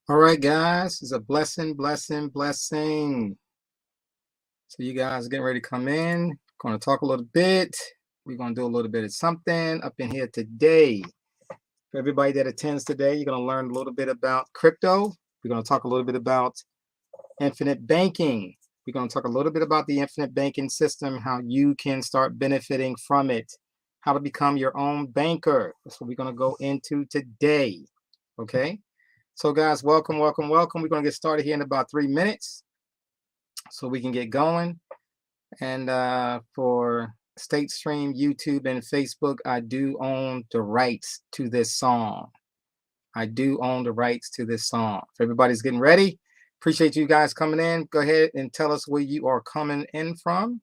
All right, guys, it's a blessing, blessing, blessing. So you guys getting ready to come in. Going to talk a little bit. We're going to do a little bit of something up in here today. For everybody that attends today, you're going to learn a little bit about crypto. We're going to talk a little bit about infinite banking. We're going to talk a little bit about the infinite banking system, how you can start benefiting from it, how to become your own banker. That's what we're going to go into today. Okay. So guys, welcome, welcome, welcome. We're going to get started here in about 3 minutes so we can get going. And for State Stream, YouTube, and Facebook, I do own the rights to this song. I do own the rights to this song. If everybody's getting ready, appreciate you guys coming in. Go ahead and tell us where you are coming in from.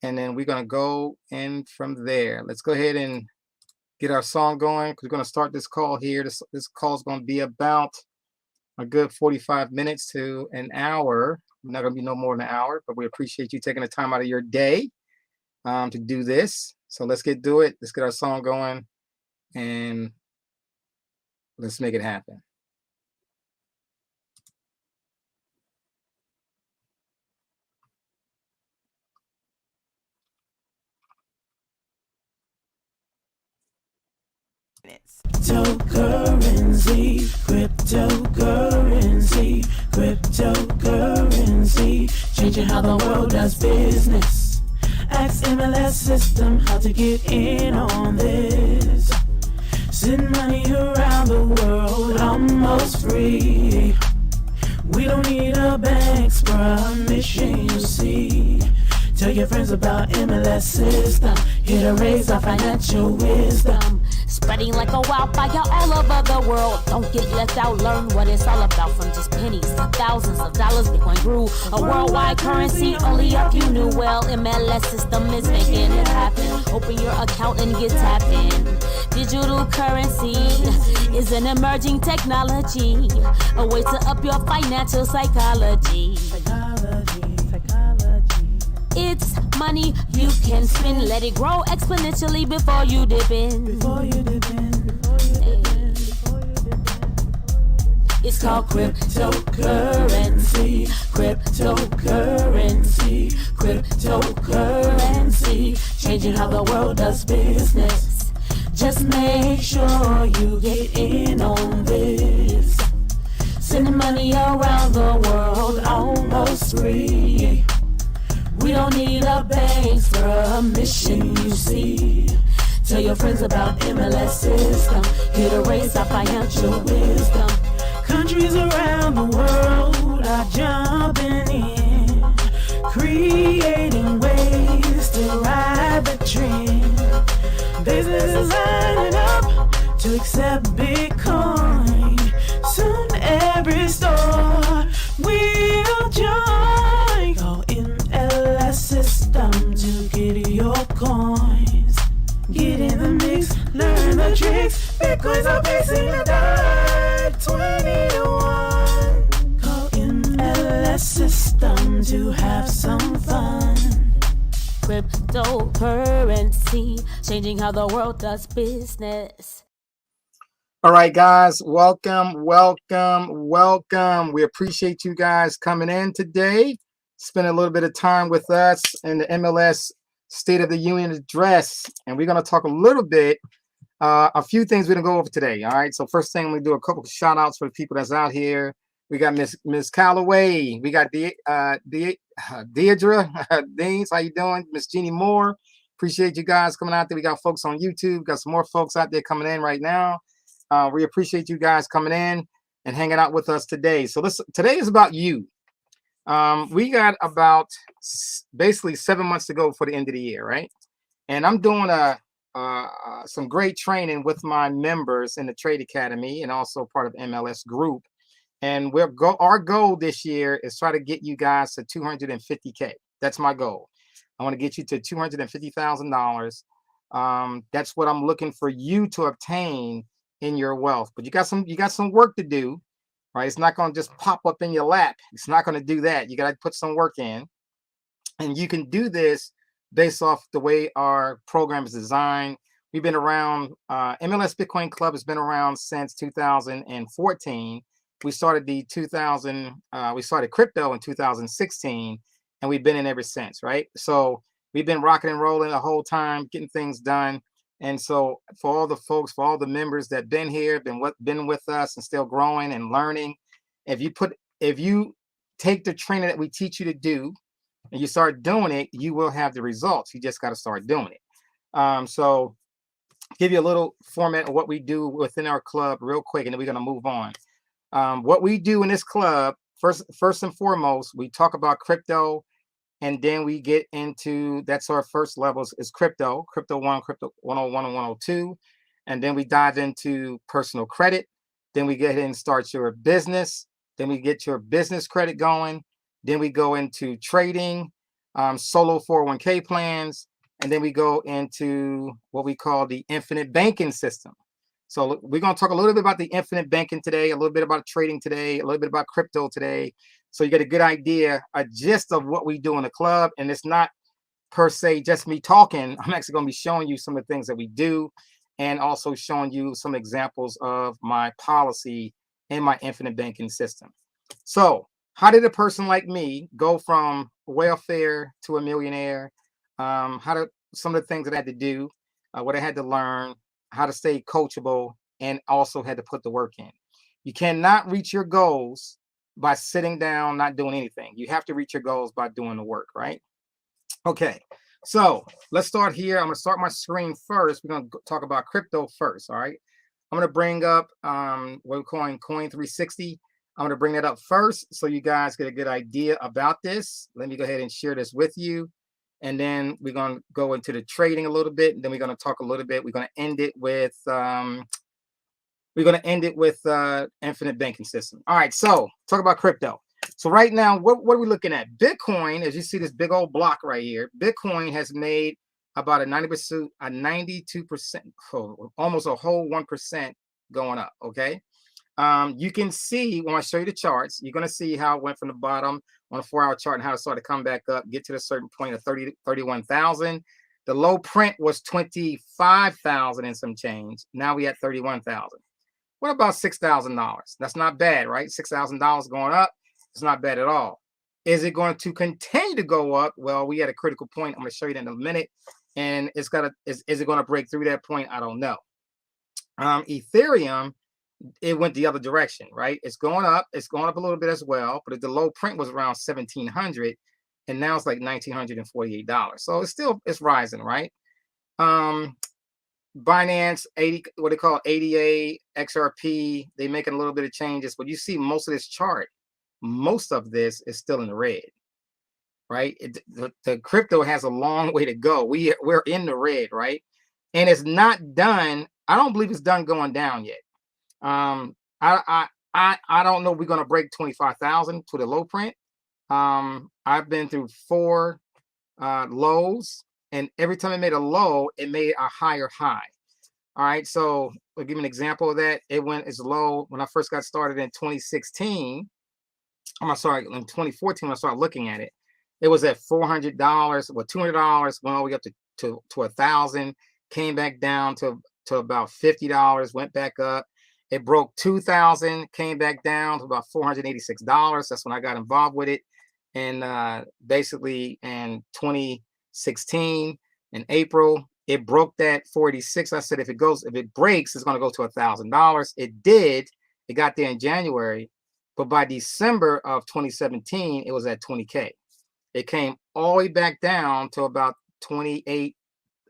And then we're going to go in from there. Let's go ahead and get our song going because we're going to start this call here. This call is going to be about a good 45 minutes to an hour. Not going to be no more than an hour, but we appreciate you taking the time out of your day to do this. So let's get to it. Let's get our song going and let's make it happen. Cryptocurrency, cryptocurrency, cryptocurrency, changing how the world does business. Ask MLS system how to get in on this. Send money around the world almost free. We don't need a bank's permission, you see. Tell your friends about MLS system, here to raise our financial wisdom. Spreading like a wildfire all over the world. Don't get left out, learn what it's all about. From just pennies to thousands of dollars, Bitcoin grew a worldwide currency. Only if you knew well, MLS system is making it happen. Open your account and get tapping. Digital currency is an emerging technology, a way to up your financial psychology. It's money you can spend. Let it grow exponentially before you dip in. It's called cryptocurrency, cryptocurrency, cryptocurrency, changing how the world does business. Just make sure you get in on this. Sending money around the world almost free. We don't need a bank's permission, you see. Tell your friends about MLS system, here to raise our financial wisdom. Countries around the world are jumping in, creating ways to ride the trend. Businesses lining up to accept Bitcoin. Soon every store will join. Call MLS system to get your coins. Get in the mix, learn the tricks. Bitcoins are facing the dive 20 to 1. Call MLS system to have some fun. Cryptocurrency, changing how the world does business. All right, guys, welcome, welcome, welcome. We appreciate you guys coming in today. Spend a little bit of time with us in the MLS State of the Union address. And we're going to talk a little bit, a few things we're going to go over today. All right. So first thing, I'm going to do a couple of shout outs for the people that's out here. We got Miss Calloway. We got Deidre Deans. How you doing? Miss Jeannie Moore. Appreciate you guys coming out there. We got folks on YouTube. Got some more folks out there coming in right now. We appreciate you guys coming in and hanging out with us today. So today is about you. We got about basically 7 months to go for the end of the year, right? And I'm doing some great training with my members in the Trade Academy and also part of MLS Group. And our goal this year is try to get you guys to 250K. That's my goal. I want to get you to $250,000. That's what I'm looking for you to obtain in your wealth. But you got some work to do. Right, it's not going to just pop up in your lap. It's not going to do that. You got to put some work in, and you can do this based off the way our program is designed. We've been around. MLS Bitcoin Club has been around since 2014. we started the 2000, we started crypto in 2016, and we've been in ever since, right? So we've been rocking and rolling the whole time, getting things done. And so for all the folks, for all the members that been here, been with us and still growing and learning, if you take the training that we teach you to do and you start doing it, you will have the results. You just got to start doing it. So give you a little format of what we do within our club real quick, and then we're going to move on. What we do in this club, first and foremost, we talk about crypto, and then we get into, that's our first levels is crypto 1, crypto 101 and 102. And then we dive into personal credit. Then we get ahead and start your business. Then we get your business credit going. Then we go into trading, solo 401k plans. And then we go into what we call the infinite banking system. So we're going to talk a little bit about the infinite banking today, a little bit about trading today, a little bit about crypto today. So you get a good idea, a gist of what we do in the club. And it's not per se just me talking. I'm actually going to be showing you some of the things that we do, and also showing you some examples of my policy and my infinite banking system. So how did a person like me go from welfare to a millionaire? Some of the things that I had to do, what I had to learn, how to stay coachable, and also had to put the work in. You cannot reach your goals by sitting down, not doing anything. You have to reach your goals by doing the work, right? Okay, so let's start here. I'm going to start my screen first. We're going to talk about crypto first, all right? I'm going to bring up what we're calling Coin 360. I'm going to bring that up first so you guys get a good idea about this. Let me go ahead and share this with you. And then we're going to go into the trading a little bit. And then we're going to talk a little bit. We're going to end it with infinite banking system. All right, so talk about crypto. So right now, what are we looking at? Bitcoin, as you see this big old block right here, Bitcoin has made about a 92%, almost a whole 1% going up, okay? You can see, when I show you the charts, you're going to see how it went from the bottom on a 4-hour chart and how it started to come back up, get to a certain point of 31,000. The low print was 25,000 and some change. Now we at 31,000. What about $6,000? That's not bad, right? $6,000 going up. It's not bad at all. Is it going to continue to go up? Well, we had a critical point. I'm going to show you that in a minute. And is it going to break through that point? I don't know. Ethereum, it went the other direction, right? It's going up. It's going up a little bit as well. But the low print was around 1,700, and now it's like $1,948. So it's rising, right? Binance, what they call ADA, XRP, they making a little bit of changes, but you see most of this chart, most of this is still in the red, right? The crypto has a long way to go. We're in the red, right? And it's not done. I don't believe it's done going down yet. I don't know if we're going to break 25,000 to the low print. I've been through 4 lows, and every time it made a low, it made a higher high. All right, so I'll give you an example of that. It went as low when I first got started in 2016. I'm sorry, in 2014 when I started looking at it. It was at $400, or $200, went all the way up to 1,000, came back down to about $50, went back up. It broke 2,000, came back down to about $486. That's when I got involved with it. And basically in 2016, in April, it broke that 486. I said, if it breaks, it's going to go to $1,000. It did. It got there in January. But by December of 2017, it was at 20K. It came all the way back down to about $2,800,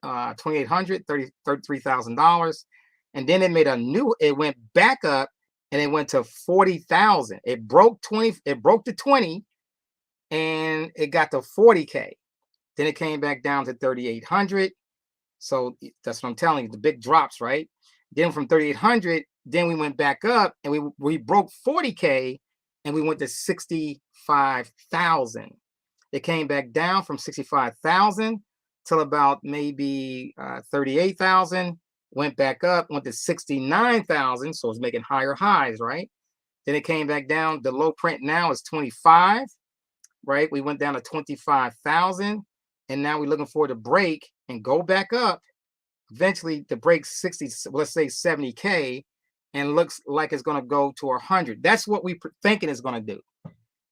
$33,000. And then it went back up, and it went to 40,000. It broke the 20, and it got to 40K. Then it came back down to 3,800. So that's what I'm telling you, the big drops, right? Then from 3,800, then we went back up, and we broke 40K, and we went to 65,000. It came back down from 65,000 till about maybe 38,000. Went back up, went to 69,000. So it's making higher highs, right? Then it came back down. The low print now is 25, right? We went down to 25,000, and now we're looking for the break and go back up. Eventually, to break 60, let's say 70K, and looks like it's going to go to 100. That's what we thinking it's going to do.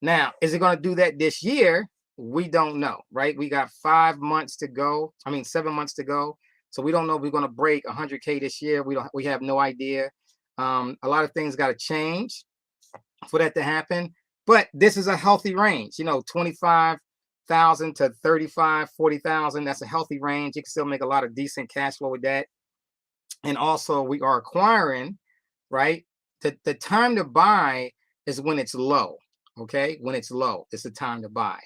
Now, is it going to do that this year? We don't know, right? We got 5 months to go. I mean, 7 months to go. So we don't know if we're going to break 100K this year. We have no idea. A lot of things got to change for that to happen. But this is a healthy range, 25,000 to 35, 40,000. That's a healthy range. You can still make a lot of decent cash flow with that. And also we are acquiring, right? The time to buy is when it's low. Okay, when it's low, it's the time to buy.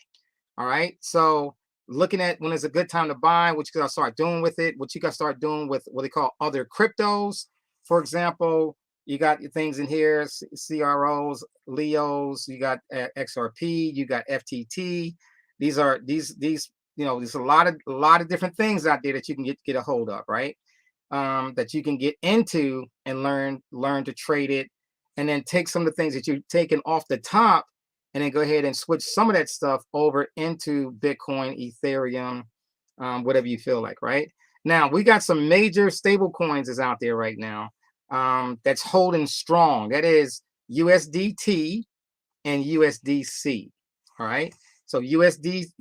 All right, so looking at when it's a good time to buy, what you gotta start doing with it, what you gotta start doing with what they call other cryptos. For example, you got your things in here, CROs, Leos, you got XRP, you got FTT. These there's a lot of different things out there that you can get a hold of, right? That you can get into and learn to trade it, and then take some of the things that you've taken off the top, and then go ahead and switch some of that stuff over into Bitcoin, Ethereum, whatever you feel like, right? Now, we got some major stable coins is out there right now that's holding strong. That is USDT and USDC, all right? So USDC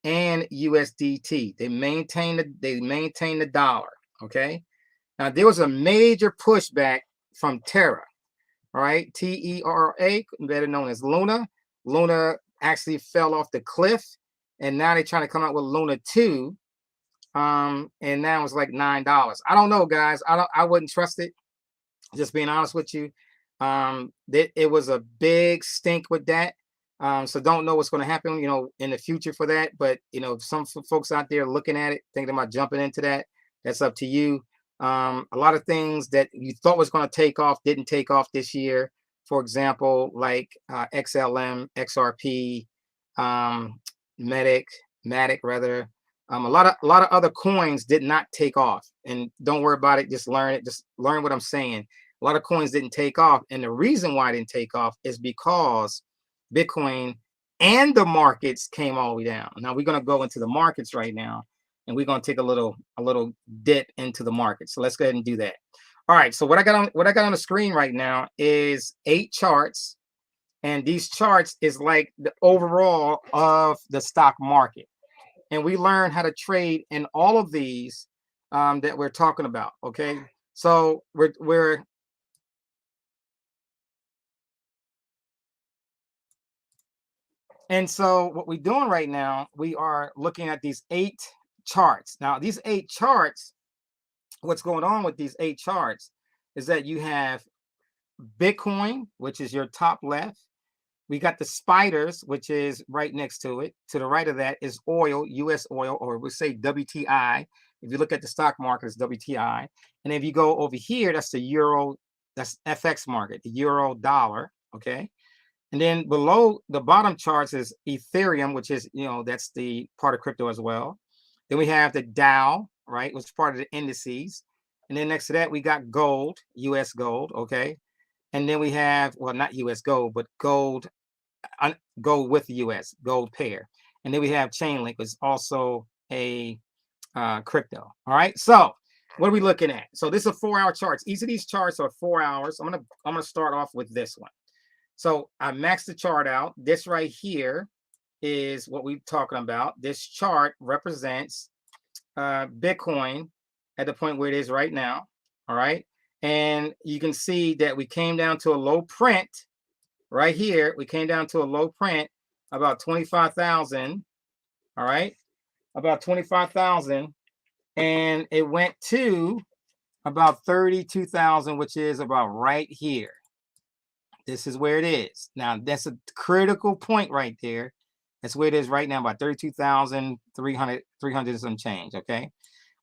and USDT, they maintain the dollar, okay? Now, there was a major pushback from Terra. All right, TERA, better known as Luna. Luna actually fell off the cliff, and now they're trying to come out with Luna 2. And now it's like $9. I don't know, guys. I wouldn't trust it. Just being honest with you. It was a big stink with that. So don't know what's going to happen, in the future for that. But some folks out there looking at it, thinking about jumping into that. That's up to you. A lot of things that you thought was going to take off didn't take off this year. For example, like XLM, XRP, Matic rather. A lot of other coins did not take off. And don't worry about it. Just learn it. Just learn what I'm saying. A lot of coins didn't take off. And the reason why it didn't take off is because Bitcoin and the markets came all the way down. Now we're going to go into the markets right now. And we're going to take a little dip into the market. So let's go ahead and do that. All right. So what I got on the screen right now is 8 charts, and these charts is like the overall of the stock market. And we learn how to trade in all of these that we're talking about. Okay. So we're and so what we're doing right now, we are looking at these 8 charts. Now, these 8 charts, what's going on with these 8 charts is that you have Bitcoin, which is your top left. We got the spiders, which is right next to it. To the right of that is oil, US oil, or we say WTI. If you look at the stock market, it's WTI. And if you go over here, that's the euro, that's FX market, the euro dollar, okay? And then below the bottom charts is Ethereum, which is, that's the part of crypto as well. Then we have the Dow, right, which is part of the indices. And then next to that, we got gold, US gold, okay? And then we have, well, not US gold, but gold with the US, gold pair. And then we have Chainlink, which is also a crypto, all right? So what are we looking at? So this is a 4-hour charts. Each of these charts are 4 hours. I'm gonna start off with this one. So I maxed the chart out. This right here is what we're talking about. This chart represents Bitcoin at the point where it is right now. All right. And you can see that we came down to a low print right here. We came down to a low print about 25,000. All right. About 25,000. And it went to about 32,000, which is about right here. This is where it is. Now, that's a critical point right there. That's where it is right now, about 32,300 and some change, okay?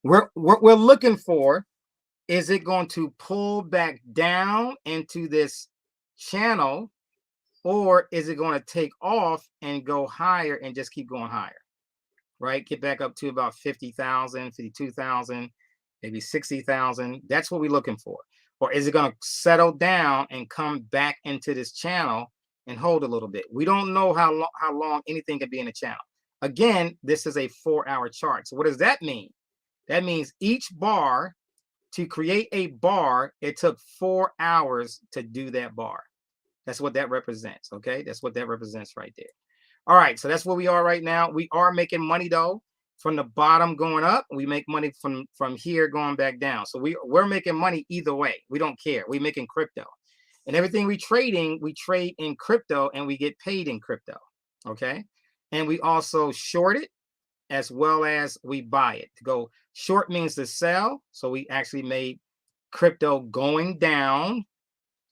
What we're looking for, is it going to pull back down into this channel, or is it going to take off and go higher and just keep going higher, right? Get back up to about 50,000, 52,000, maybe 60,000. That's what we're looking for. Or is it going to settle down and come back into this channel and hold a little bit? We don't know how long anything can be in a channel. Again, this is a 4-hour chart. So what does that mean? That means each bar To create a bar, it took 4 hours to do that bar. That's what that represents. Okay, that's what that represents right there. All right, so that's where we are right now. We are making money though from the bottom going up. We make money from here going back down. So we're making money either way. We don't care. We're making crypto, and everything we trade in crypto, and we get paid in crypto. Okay, and we also short it as well as we buy it. To go short means to sell. So we actually made crypto going down,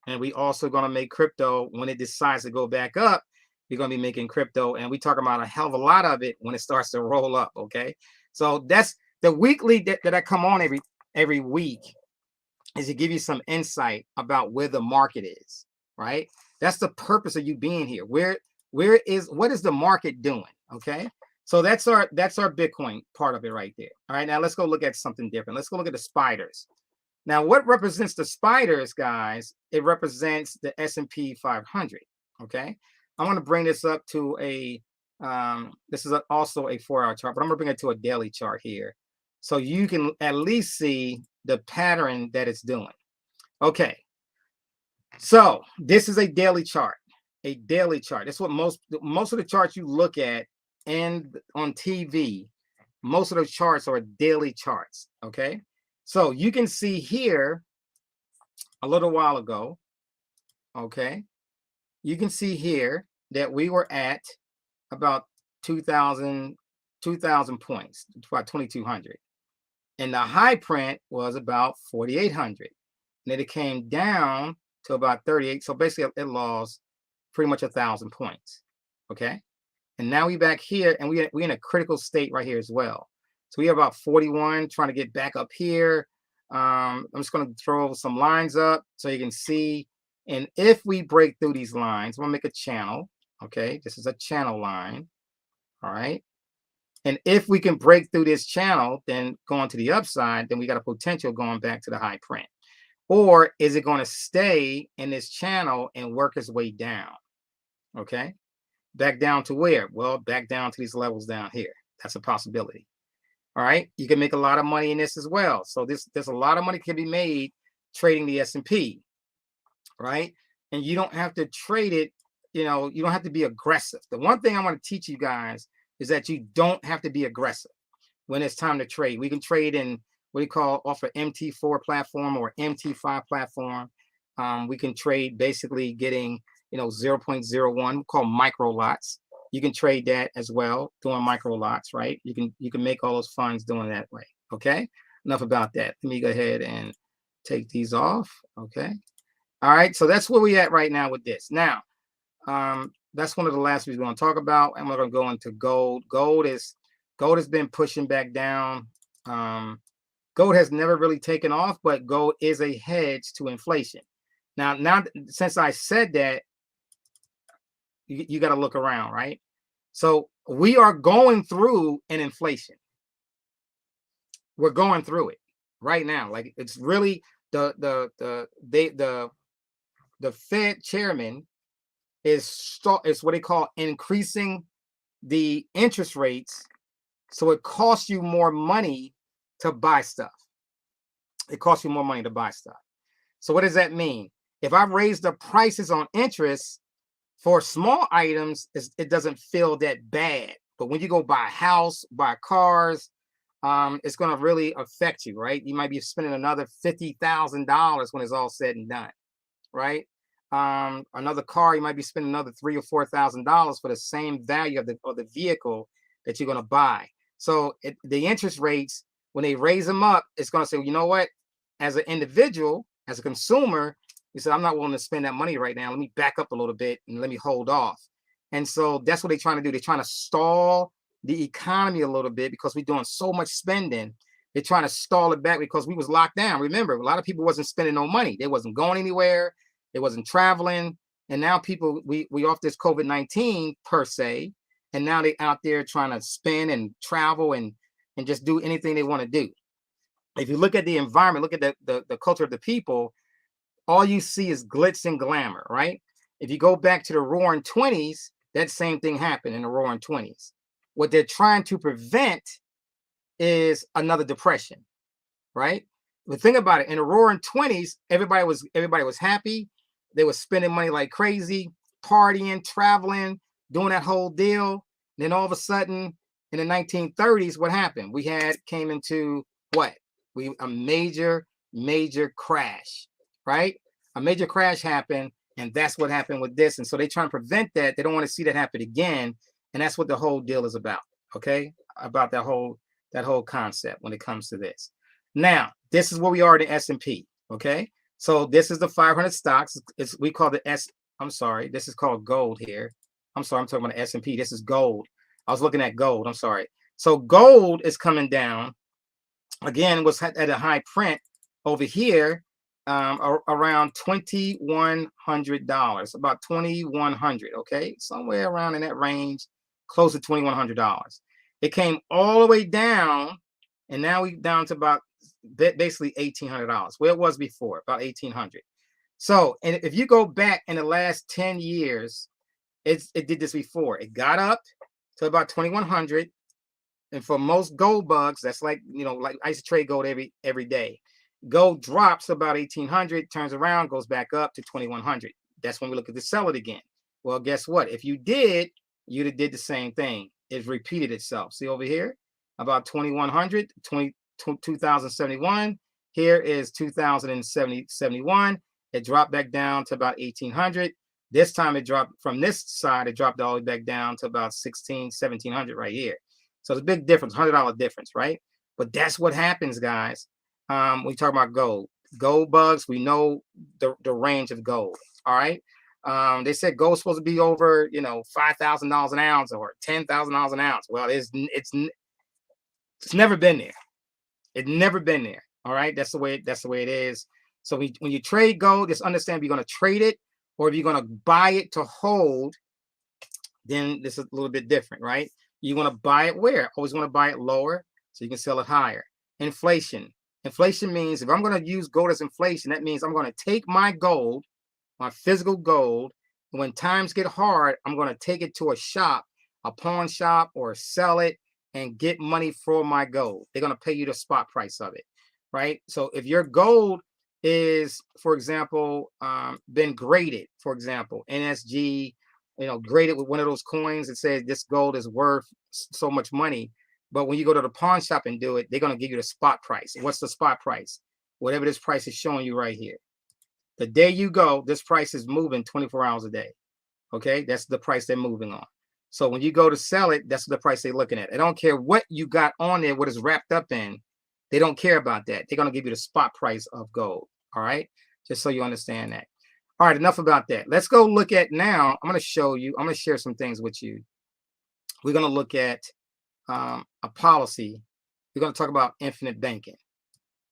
and we also going to make crypto when it decides to go back up. We're going to be making crypto, and we talk about a hell of a lot of it when it starts to roll up. Okay, so that's the weekly that I come on every week, is to give you some insight about where the market is. Right, that's the purpose of you being here. What is the market doing? Okay, so that's our Bitcoin part of it right there. All right, now let's go look at something different. Let's go look at the spiders. Now, what represents the spiders, guys? It represents the S&P 500. Okay, I want to bring this up to a, this is also a 4-hour chart, but I'm going to bring it to a daily chart here, so you can at least see the pattern that it's doing. Okay, so this is a daily chart. A daily chart. That's what most of the charts you look at and on TV, most of those charts are daily charts. Okay, so you can see here a little while ago. Okay, you can see here that we were at about 2,000 points, about 2,200, and the high print was about 4,800. And then it came down to about 38. So basically, it lost pretty much 1,000 points. Okay, and now we back here, and we're in a critical state right here as well. So we have about 41, trying to get back up here. I'm just going to throw some lines up so you can see. And if we break through these lines, we'll make a channel. Okay, this is a channel line. All right, and if we can break through this channel, then going to the upside, then we got a potential going back to the high print. Or is it going to stay in this channel and work its way down? Okay, back down to where? Well, back down to these levels down here. That's a possibility. All right, you can make a lot of money in this as well. So there's a lot of money can be made trading the S&P, right? And you don't have to trade it. You don't have to be aggressive. The one thing I want to teach you guys is that you don't have to be aggressive when it's time to trade. We can trade in what we call off an MT4 platform or MT5 platform. We can trade basically getting 0.01 called micro lots. You can trade that as well, doing micro lots, right? You can make all those funds doing that way. Okay, enough about that. Let me go ahead and take these off. Okay, all right. So that's where we at right now with this. Now, that's one of the last we're going to talk about, and we're going to go into gold. Gold has been pushing back down. Gold has never really taken off, but gold is a hedge to inflation. Now since I said that, you got to look around, right? So we are going through an inflation. We're going through it right now. Like, it's really the Fed chairman is what they call increasing the interest rates, so it costs you more money to buy stuff. It costs you more money to buy stuff. So what does that mean? If I raise the prices on interest for small items, it doesn't feel that bad. But when you go buy a house, buy cars, it's going to really affect you, right? You might be spending another $50,000 when it's all said and done, right? Another car, you might be spending another $3,000 or $4,000 for the same value of the vehicle that you're going to buy. So the interest rates, when they raise them up, it's going to say, you know what? As an individual, as a consumer, you said, I'm not willing to spend that money right now. Let me back up a little bit and let me hold off. And so that's what they're trying to do. They're trying to stall the economy a little bit because we're doing so much spending. They're trying to stall it back because we was locked down. Remember, a lot of people wasn't spending no money. They wasn't going anywhere. They wasn't traveling. And now people, we off this COVID-19 per se. And now they out there trying to spend and travel and just do anything they want to do. If you look at the environment, look at the culture of the people, all you see is glitz and glamour, right? If you go back to the roaring 20s, that same thing happened in the roaring 20s. What they're trying to prevent is another depression, right? But think about it. In the roaring 20s, everybody was happy. They were spending money like crazy, partying, traveling, doing that whole deal. Then all of a sudden, in the 1930s, what happened? We came into what? A major crash, right? A major crash happened, and that's what happened with this. And so they try to prevent that. They don't want to see that happen again. And that's what the whole deal is about. Okay, about that whole concept when it comes to this. Now, this is where we are in the S&P. Okay, so this is the 500 stocks. We call the S. I'm sorry, this is called gold here. I'm sorry, I'm talking about the S&P. This is gold. I was looking at gold. I'm sorry. So gold is coming down. Again, was at a high print over here, around $2,100, about $2,100. Okay, somewhere around in that range, close to $2,100. It came all the way down, and now we're down to about basically $1,800, where it was before, about $1,800. So, and if you go back in the last 10 years, it did this before. It got up to about 2,100. And for most gold bugs, that's like, like I used to trade gold every day. Gold drops to about 1,800, turns around, goes back up to 2,100. That's when we look at the sell it again. Well, guess what? If you did, you'd have did the same thing. It repeated itself. See over here, about 2,100, 2071. Here is 2071. It dropped back down to about 1,800. This time it dropped from this side, it dropped all the way back down to about 1,700 right here. So it's a big difference, $100 difference, right? But that's what happens, guys. We talk about gold. Gold bugs, we know the range of gold, all right? They said gold's supposed to be over, $5,000 an ounce or $10,000 an ounce. Well, it's never been there. It's never been there, all right? That's the way it is. So when you trade gold, just understand if you're going to trade it or if you're going to buy it to hold, then this is a little bit different, right? You want to buy it where? Always want to buy it lower so you can sell it higher. Inflation. Inflation means if I'm going to use gold as inflation, that means I'm going to take my gold, my physical gold, and when times get hard, I'm going to take it to a shop, a pawn shop, or sell it and get money for my gold. They're going to pay you the spot price of it, right? So if your gold is, for example, been graded, for example, NSG, graded with one of those coins that says this gold is worth so much money. But when you go to the pawn shop and do it, they're going to give you the spot price. What's the spot price? Whatever this price is showing you right here. The day you go, this price is moving 24 hours a day. Okay, that's the price they're moving on. So when you go to sell it, that's the price they're looking at. They don't care what you got on there, what is wrapped up in. They don't care about that. They're going to give you the spot price of gold. All right, just so you understand that. All right, enough about that. Let's go look at now. I'm going to show you. I'm going to share some things with you. We're going to look at a policy. We're going to talk about infinite banking.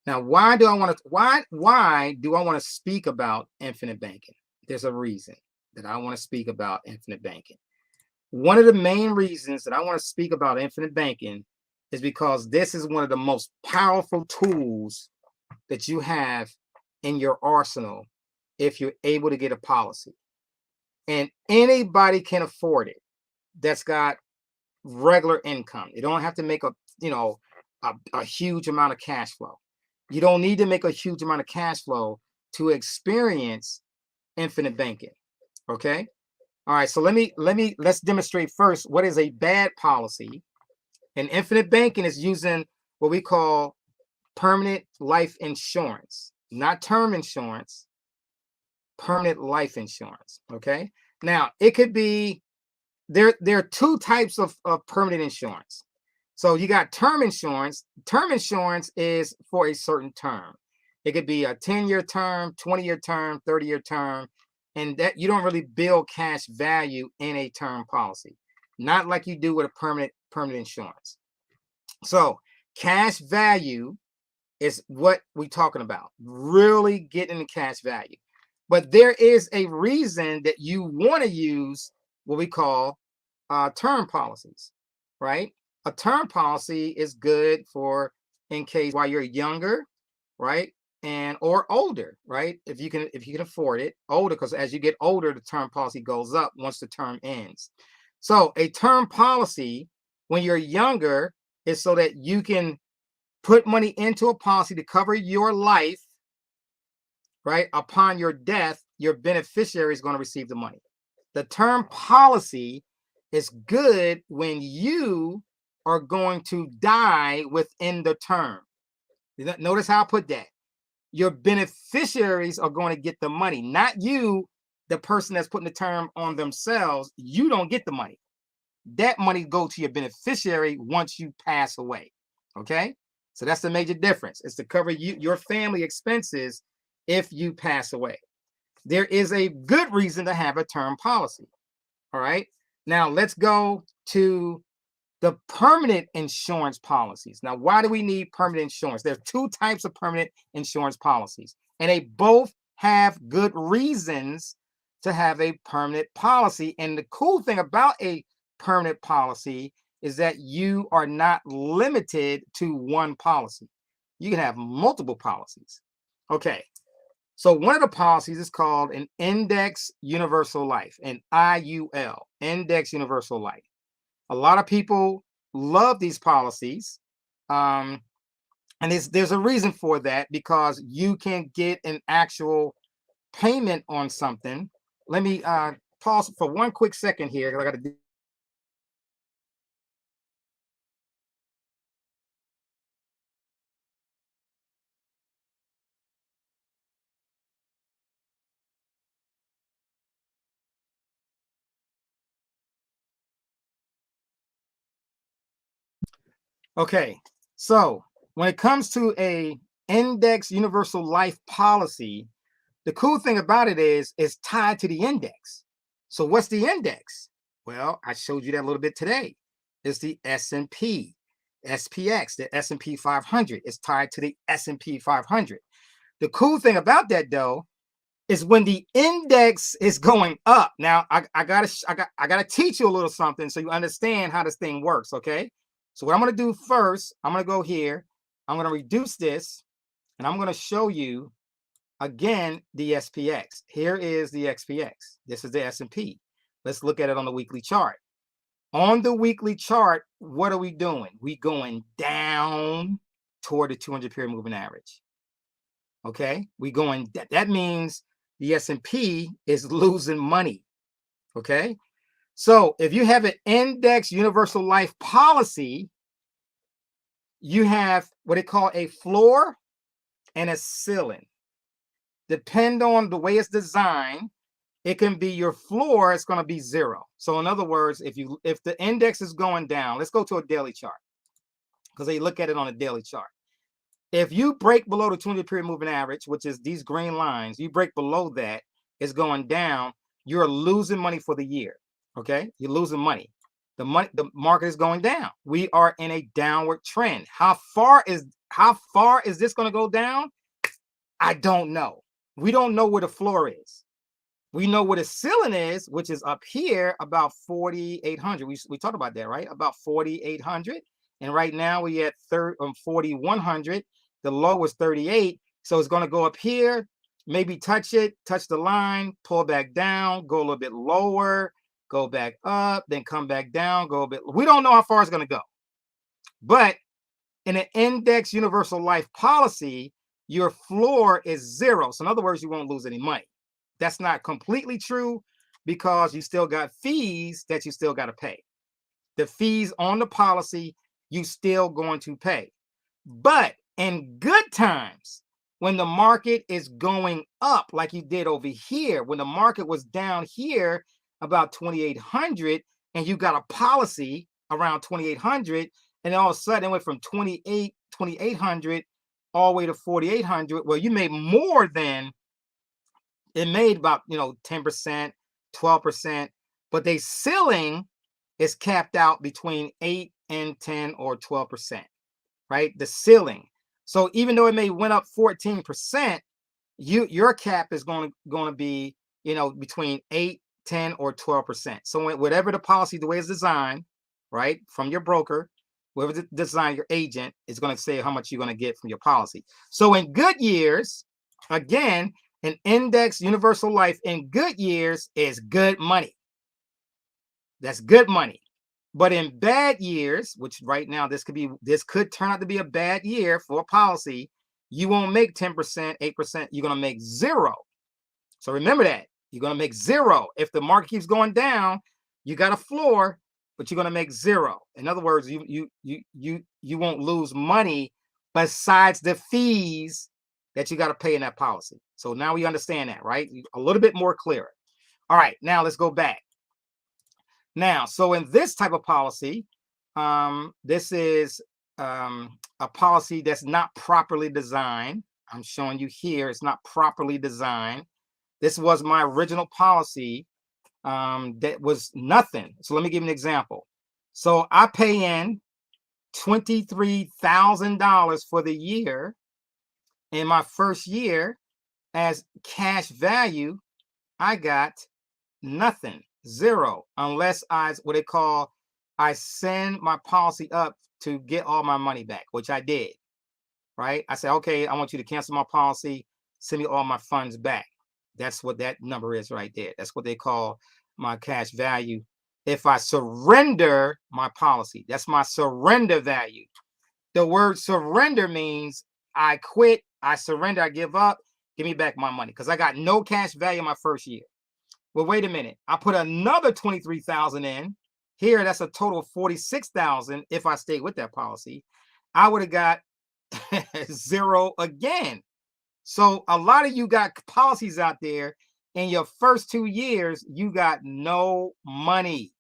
Now, why do I want to speak about infinite banking? There's a reason that I want to speak about infinite banking. One of the main reasons that I want to speak about infinite banking is because this is one of the most powerful tools that you have in your arsenal if you're able to get a policy. And anybody can afford it that's got regular income. You don't have to make a huge amount of cash flow. You don't need to make a huge amount of cash flow to experience infinite banking. Okay. All right. So let's demonstrate first what is a bad policy. And infinite banking is using what we call permanent life insurance, not term insurance, permanent life insurance. Okay. Now it could be there are two types of permanent insurance. So you got term insurance. Term insurance is for a certain term. It could be a 10-year term, 20-year term, 30-year term, and that you don't really build cash value in a term policy, not like you do with a permanent insurance. So cash value is what we're talking about, really getting the cash value. But there is a reason that you want to use what we call term policies, right? A term policy is good for in case while you're younger, right? And or older, right? If you can afford it, older, because as you get older, the term policy goes up once the term ends. So a term policy when you're younger is so that you can put money into a policy to cover your life, right? Upon your death, your beneficiary is going to receive the money. The term policy is good when you are going to die within the term. Notice how I put that. Your beneficiaries are going to get the money, not you, the person that's putting the term on themselves. You don't get the money. That money goes to your beneficiary once you pass away. Okay, so that's the major difference. It's to cover your family expenses if you pass away. There is a good reason to have a term policy. All right, now let's go to the permanent insurance policies. Now, why do we need permanent insurance? There are two types of permanent insurance policies, and they both have good reasons to have a permanent policy. And the cool thing about a permanent policy is that you are not limited to one policy. You can have multiple policies. Okay, so one of the policies is called an Index Universal Life, an IUL, Index Universal Life. A lot of people love these policies. And there's a reason for that, because you can get an actual payment on something. Let me pause for one quick second here, because I got to do. Okay, so when it comes to a Index Universal Life policy, the cool thing about it is it's tied to the index. So what's the index? Well, I showed you that a little bit today. It's the S&P, SPX, the S&P 500. It's tied to the S&P 500. The cool thing about that, though, is when the index is going up. Now, I gotta teach you a little something so you understand how this thing works, okay? So what I'm going to do first, I'm going to go here. I'm going to reduce this, and I'm going to show you, again, the SPX. Here is the SPX. This is the S&P. Let's look at it on the weekly chart. On the weekly chart, what are we doing? We going down toward the 200-period moving average. Okay? We going, that means the S&P is losing money. Okay? So if you have an Index Universal Life policy, you have what they call a floor and a ceiling. Depend on the way it's designed, it can be your floor, it's going to be 0. So in other words, if the index is going down, let's go to a daily chart, because they look at it on a daily chart. If you break below the 200-period moving average, which is these green lines, you break below that, it's going down, you're losing money for the year. Okay, you're losing money. The market is going down. We are in a downward trend. How far is this going to go down? I don't know. We don't know where the floor is. We know where the ceiling is, which is up here about 4,800. We talked about that, right? About 4,800. And right now we at 4,100. The low was 38. So it's going to go up here, maybe touch the line, pull back down, go a little bit lower, go back up, then come back down, go a bit. We don't know how far it's going to go. But in an Index Universal Life policy, your floor is 0. So in other words, you won't lose any money. That's not completely true, because you still got fees that you still got to pay. The fees on the policy, you still going to pay. But in good times, when the market is going up, like you did over here, when the market was down here about 2,800, and you got a policy around 2,800, and all of a sudden it went from 2,800 all the way to 4,800. Well, you made more than it made, about 10%, 12%, but the ceiling is capped out between 8 and 10 or 12%, right? The ceiling. So even though it may went up 14%, your cap is going to be between 8, 10, or 12%. So whatever the policy, the way it's designed, right, from your broker, whoever designed, your agent is going to say how much you're going to get from your policy. So in good years, again, an Index Universal Life in good years is good money. That's good money. But in bad years, which right now this could turn out to be a bad year for a policy, you won't make 10%, 8%, you're going to make zero. So remember that. You're going to make zero. If the market keeps going down, you got a floor, but you're going to make zero. In other words, you won't lose money besides the fees that you got to pay in that policy. So now we understand that, right? A little bit more clearer. All right, now let's go back. Now, so in this type of policy, this is a policy that's not properly designed. I'm showing you here, it's not properly designed. This was my original policy that was nothing. So let me give you an example. So I pay in $23,000 for the year. In my first year, as cash value, I got nothing, zero, unless I send my policy up to get all my money back, which I did, right? I said, okay, I want you to cancel my policy, send me all my funds back. That's what that number is right there. That's what they call my cash value. If I surrender my policy, that's my surrender value. The word surrender means I quit, I surrender, I give up, give me back my money, because I got no cash value in my first year. Well, wait a minute. I put another 23,000 in. Here, that's a total of 46,000 if I stayed with that policy. I would have got zero again. So a lot of you got policies out there, in your first 2 years, you got no money,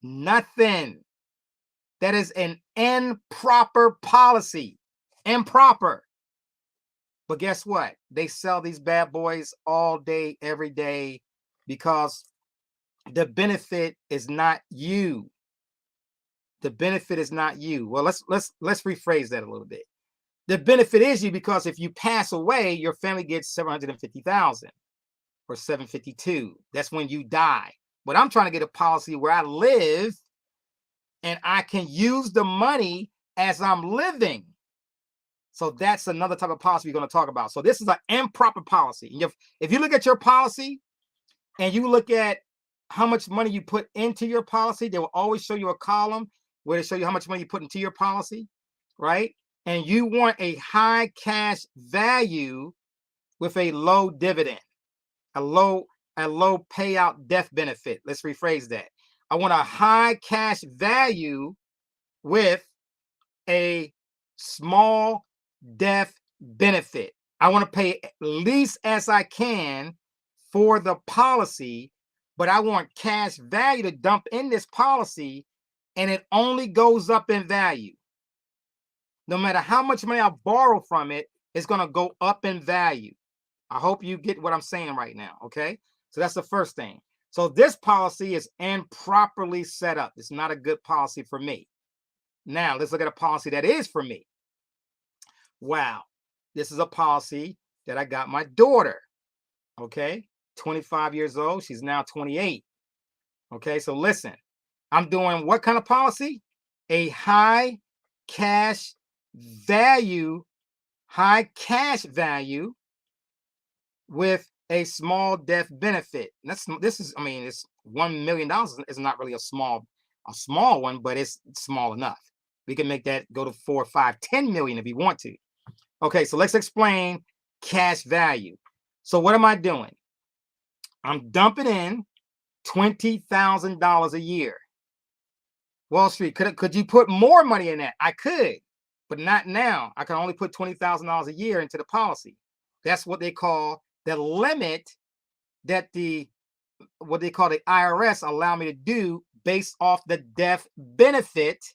nothing. That is an improper policy, improper. But guess what? They sell these bad boys all day, every day, because the benefit is not you. The benefit is not you. Well, let's rephrase that a little bit. The benefit is you, because if you pass away, your family gets $750,000 or $752,000. That's when you die. But I'm trying to get a policy where I live and I can use the money as I'm living. So that's another type of policy we're going to talk about. So this is an improper policy. And if you look at your policy and you look at how much money you put into your policy, they will always show you a column where they show you how much money you put into your policy, right? And you want a high cash value with a low dividend, a low payout death benefit. Let's rephrase that. I want a high cash value with a small death benefit. I want to pay least as I can for the policy, but I want cash value to dump in this policy, and it only goes up in value. No matter how much money I borrow from it, it's going to go up in value. I hope you get what I'm saying right now, okay? So that's the first thing. So this policy is improperly set up. It's not a good policy for me. Now, let's look at a policy that is for me. Wow. This is a policy that I got my daughter, okay? 25 years old. She's now 28. Okay, so listen. I'm doing what kind of policy? A high cash value with a small death benefit. It's $1 million is not really a small one, but it's small enough. We can make that go to 4, 5, 10 million if you want to. Okay, so let's explain cash value. So what am I doing? I'm dumping in $20,000 a year. Wall Street, could you put more money in that? I could, but not now. I can only put $20,000 a year into the policy. That's what they call the limit that what they call the IRS allow me to do based off the death benefit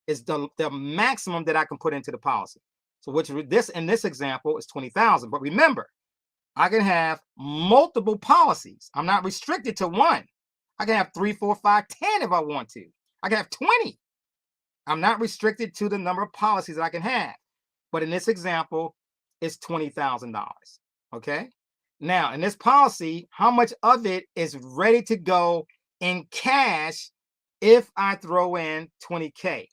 is the maximum that I can put into the policy. So in this example is 20,000. But remember, I can have multiple policies. I'm not restricted to one. I can have 3, 4, 5, 10 if I want to. I can have 20. I'm not restricted to the number of policies that I can have. But in this example, it's $20,000. Okay. Now, in this policy, how much of it is ready to go in cash if I throw in 20K?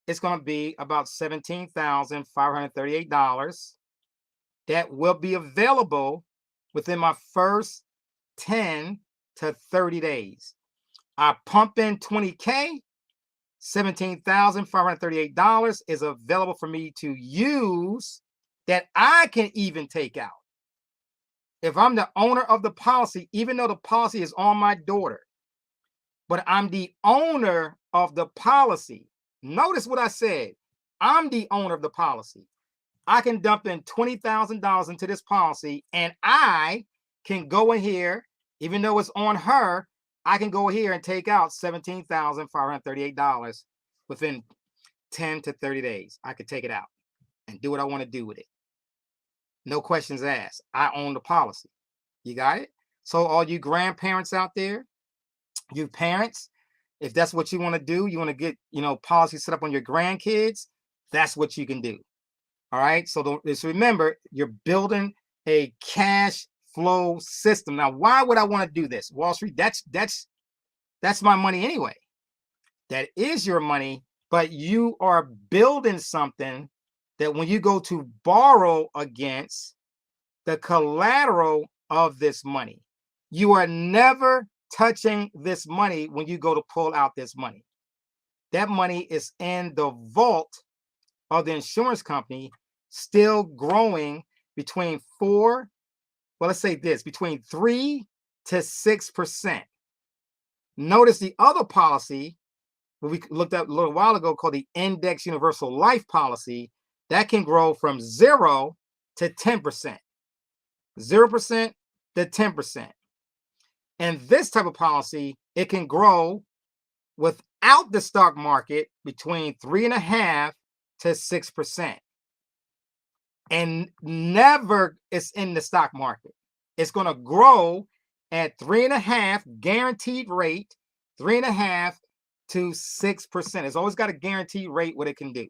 It's going to be about $17,538 that will be available within my first 10 to 30 days. I pump in 20K, $17,538 is available for me to use that I can even take out. If I'm the owner of the policy, even though the policy is on my daughter, but I'm the owner of the policy. Notice what I said. I'm the owner of the policy. I can dump in $20,000 into this policy, and I can go in here, even though it's on her, I can go here and take out $17,538 within 10 to 30 days. I could take it out and do what I want to do with it. No questions asked. I own the policy. You got it? So all you grandparents out there, you parents, if that's what you want to do, you want to get, policy set up on your grandkids, that's what you can do. All right. So just remember, you're building a cash flow system. Now, why would I want to do this? Wall Street, that's my money anyway. That is your money, but you are building something that when you go to borrow against the collateral of this money, you are never touching this money when you go to pull out this money. That money is in the vault of the insurance company, still growing between between 3 to 6%. Notice the other policy, what we looked at a little while ago, called the Index Universal Life Policy, that can grow from 0 to 10%. 0% to 10%. And this type of policy, it can grow without the stock market between 3.5% to 6%. And never is in the stock market. It's going to grow at 3.5% guaranteed rate, 3.5% to 6%. It's always got a guaranteed rate what it can do.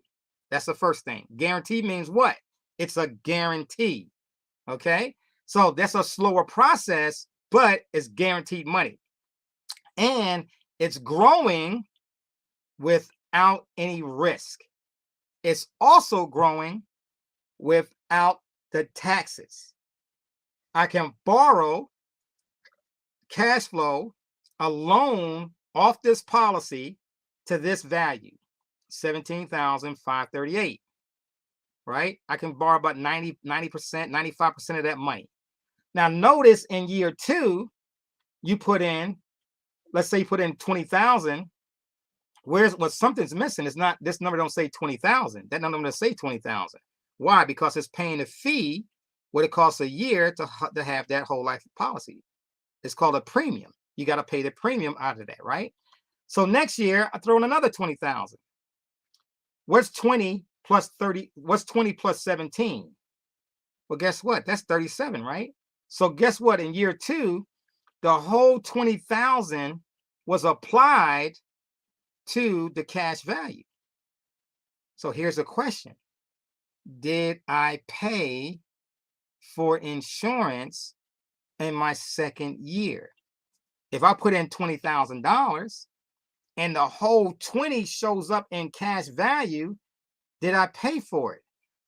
That's the first thing. Guarantee means what? It's a guarantee. Okay. So that's a slower process, but it's guaranteed money. And it's growing without any risk. It's also growing without the taxes. I can borrow cash flow, a loan off this policy to this value, $17,538, right? I can borrow about 90%, 95% of that money. Now, notice in year 2, you put in, let's say you put in 20,000. Something's missing. It's not, this number don't say 20,000. That number doesn't say 20,000. Why? Because it's paying a fee, what it costs a year to have that whole life policy. It's called a premium. You got to pay the premium out of that, right? So next year, I throw in another 20,000. What's 20 plus 30? What's 20 plus 17? Well, guess what? That's 37, right? So guess what? In year 2, the whole 20,000 was applied to the cash value. So here's a question. Did I pay for insurance in my second year? If I put in $20,000 and the whole 20 shows up in cash value, did I pay for it?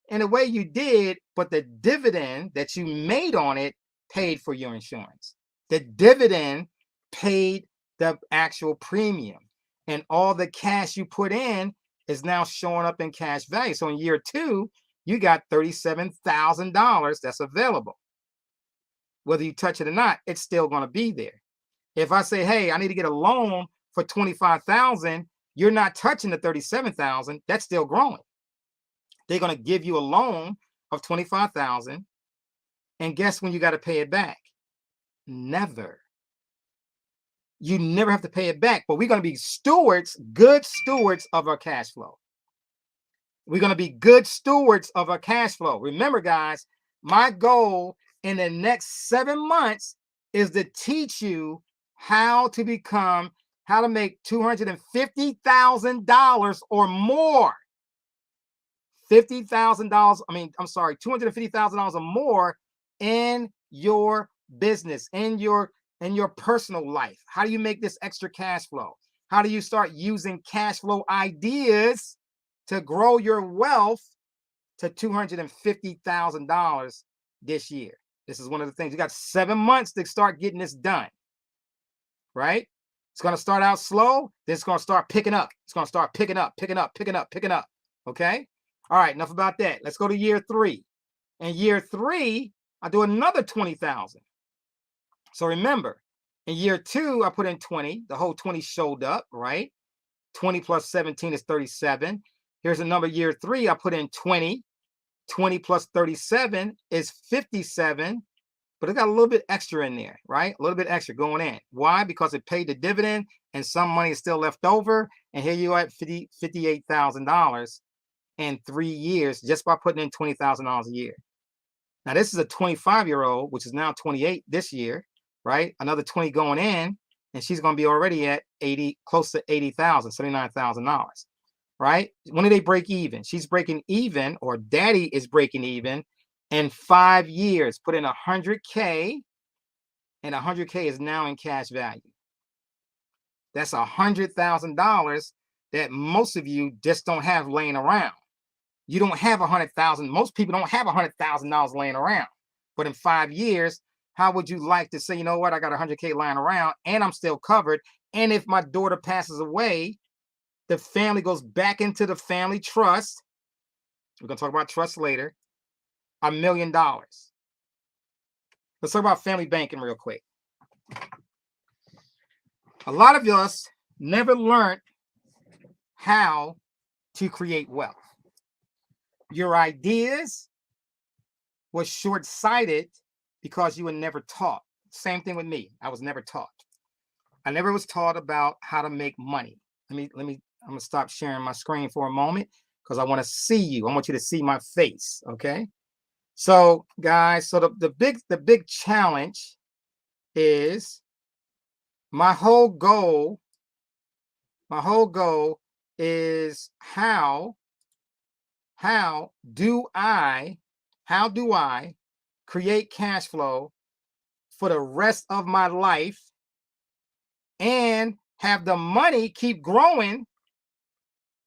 In a way you did, but the dividend that you made on it paid for your insurance. The dividend paid the actual premium, and all the cash you put in is now showing up in cash value. So in year 2, you got $37,000 that's available. Whether you touch it or not, it's still going to be there. If I say, hey, I need to get a loan for $25,000, you're not touching the $37,000. That's still growing. They're going to give you a loan of $25,000, and guess when you got to pay it back? Never. You never have to pay it back, but we're going to be good stewards of our cash flow. We're going to be good stewards of our cash flow. Remember, guys, my goal in the next 7 months is to teach you how to make $250,000 or more. $250,000 or more in your business, in your personal life. How do you make this extra cash flow? How do you start using cash flow ideas to grow your wealth to $250,000 this year? This is one of the things. You got 7 months to start getting this done, right? It's going to start out slow. Then it's going to start picking up. It's going to start picking up, picking up, picking up, picking up. Okay. All right. Enough about that. Let's go to year 3. In year 3, I do another 20,000. So remember, in year 2, I put in 20. The whole 20 showed up, right? 20 plus 17 is 37. Here's a number. Year 3, I put in 20. 20 plus 37 is 57. But it got a little bit extra in there, right? A little bit extra going in. Why? Because it paid the dividend and some money is still left over. And here you are at $58,000 in 3 years just by putting in $20,000 a year. Now, this is a 25-year-old, which is now 28 this year, right? Another 20 going in, and she's going to be already at 80, close to $80,000, $79,000, right? When do they break even? She's breaking even, or daddy is breaking even in 5 years. Put in $100K, and $100K is now in cash value. That's $100,000 that most of you just don't have laying around. You don't have $100,000. Most people don't have $100,000 laying around. But in 5 years, how would you like to say, you know what, I got $100K lying around and I'm still covered. And if my daughter passes away, the family goes back into the family trust. We're going to talk about trust later. $1 million. Let's talk about family banking real quick. A lot of us never learned how to create wealth. Your ideas were short-sighted because you were never taught. Same thing with me. I was never taught. I never was taught about how to make money. I'm gonna stop sharing my screen for a moment because I want to see you. I want you to see my face. Okay. So guys, so the big challenge is my whole goal is how do I create cash flow for the rest of my life and have the money keep growing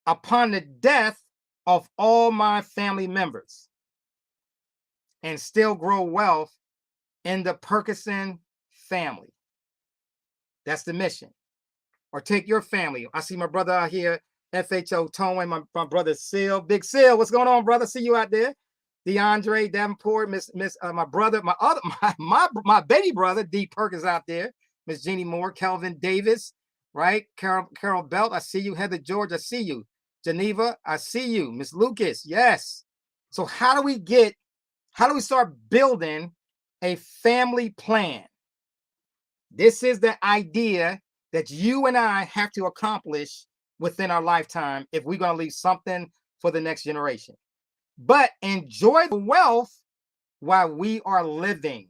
upon the death of all my family members and still grow wealth in the Perkison family. That's the mission. Or take your family. I see my brother out here, FHO Tone, my brother Seal. Big Seal, what's going on, brother? See you out there. DeAndre Davenport, my brother, my baby brother, D Perkins out there. Miss Jeannie Moore, Kelvin Davis, right? Carol Belt, I see you. Heather George, I see you. Geneva, I see you. Miss Lucas, yes. So how do we start building a family plan? This is the idea that you and I have to accomplish within our lifetime if we're going to leave something for the next generation. But enjoy the wealth while we are living.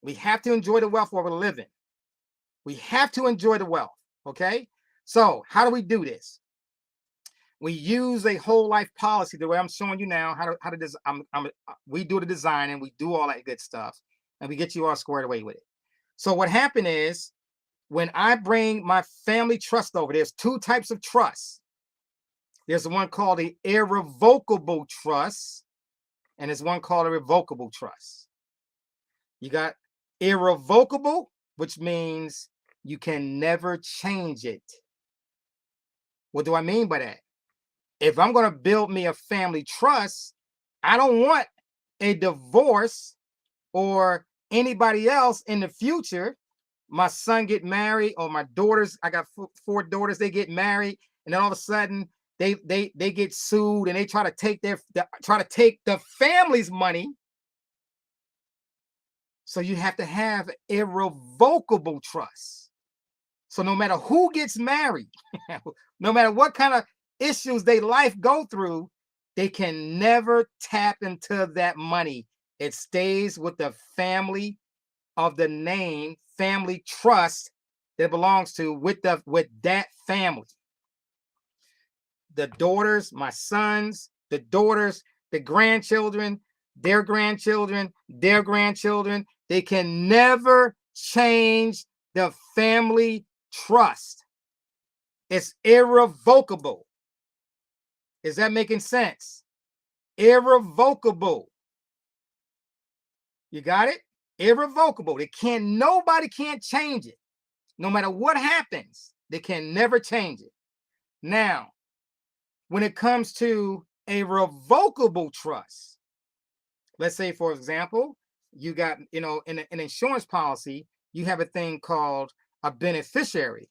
We have to enjoy the wealth while we're living. We have to enjoy the wealth, okay? So how do we do this? We use a whole life policy the way I'm showing you now. How to design. We do the design and we do all that good stuff, and we get you all squared away with it. So what happened is, when I bring my family trust over, there's 2 types of trust. There's the one called the irrevocable trust, and there's one called a revocable trust. You got irrevocable, which means you can never change it. What do I mean by that? If I'm going to build me a family trust, I don't want a divorce or anybody else in the future. My son get married, or my daughters, I got 4 daughters, they get married, and then all of a sudden they get sued and they try to take the family's money. So you have to have irrevocable trust. So no matter who gets married, no matter what kind of issues they life go through, they can never tap into that money. It stays with the family of the name, family trust that belongs to with that family. The daughters, my sons, the daughters, the grandchildren, their grandchildren, their grandchildren, they can never change the family trust. It's irrevocable. Is that making sense? Irrevocable. You got it? Irrevocable. Nobody can't change it. No matter what happens, they can never change it. Now, when it comes to a revocable trust, let's say, for example, you got, in an insurance policy, you have a thing called a beneficiary.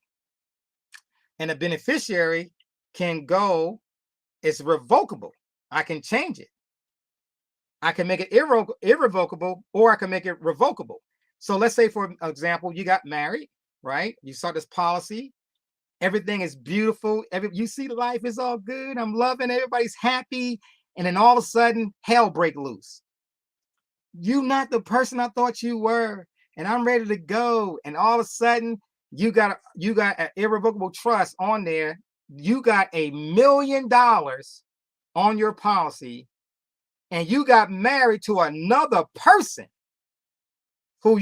And a beneficiary can go, it's revocable. I can change it. I can make it irrevocable, or I can make it revocable. So let's say, for example, you got married, right? You start this policy. Everything is beautiful. You see life is all good. I'm loving it. Everybody's happy. And then all of a sudden, hell break loose. You not the person I thought you were. And I'm ready to go. And all of a sudden, you got an irrevocable trust on there. You got $1 million on your policy. And you got married to another person who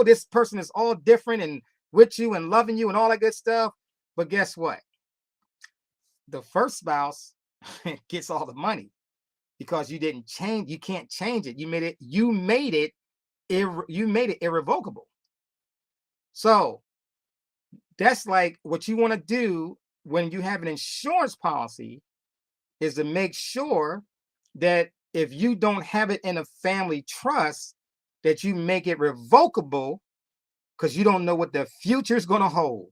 this person is all different and with you and loving you and all that good stuff. But guess what? The first spouse gets all the money because you didn't change. You can't change it. You made it irrevocable. So that's like what you want to do when you have an insurance policy, is to make sure that if you don't have it in a family trust, that you make it revocable, because you don't know what the future is going to hold.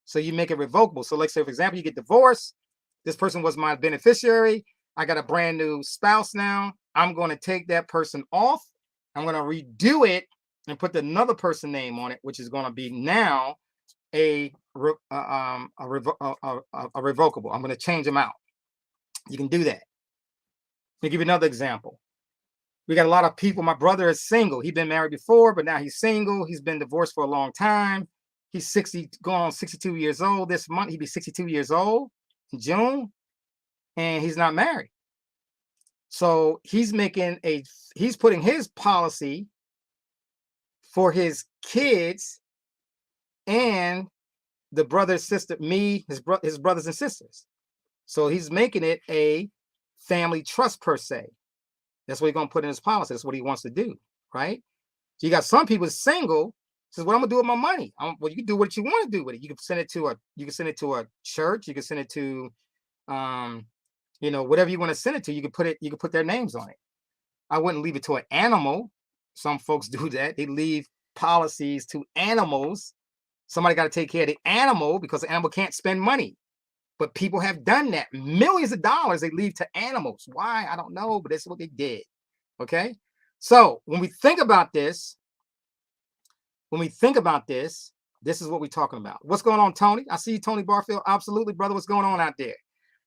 So you make it revocable. So like, say, for example, you get divorced. This person was my beneficiary. I got a brand new spouse now. I'm going to take that person off. I'm going to redo it and put another person name on it, which is going to be now a revocable. I'm going to change them out. You can do that. Let me give you another example. We got a lot of people. My brother is single. He's been married before, but now he's single. He's been divorced for a long time. He's 60, going on 62 years old this month. He'll be 62 years old in June, and he's not married. So he's putting his policy for his kids and the brother, sister, me, his brothers and sisters. So he's making it a family trust per se. That's what he's going to put in his policy. That's what he wants to do, right? So you got some people single. Says, what I'm gonna do with my money? Well, you can do what you want to do with it. You can send it to a church. You can send it to, whatever you want to send it to. You can put their names on it. I wouldn't leave it to an animal. Some folks do that. They leave policies to animals. Somebody got to take care of the animal because the animal can't spend money. But people have done that. Millions of dollars they leave to animals. Why? I don't know, but that's what they did. Okay. So when we think about this, this is what we're talking about. What's going on, Tony? I see you, Tony Barfield. Absolutely, brother. What's going on out there?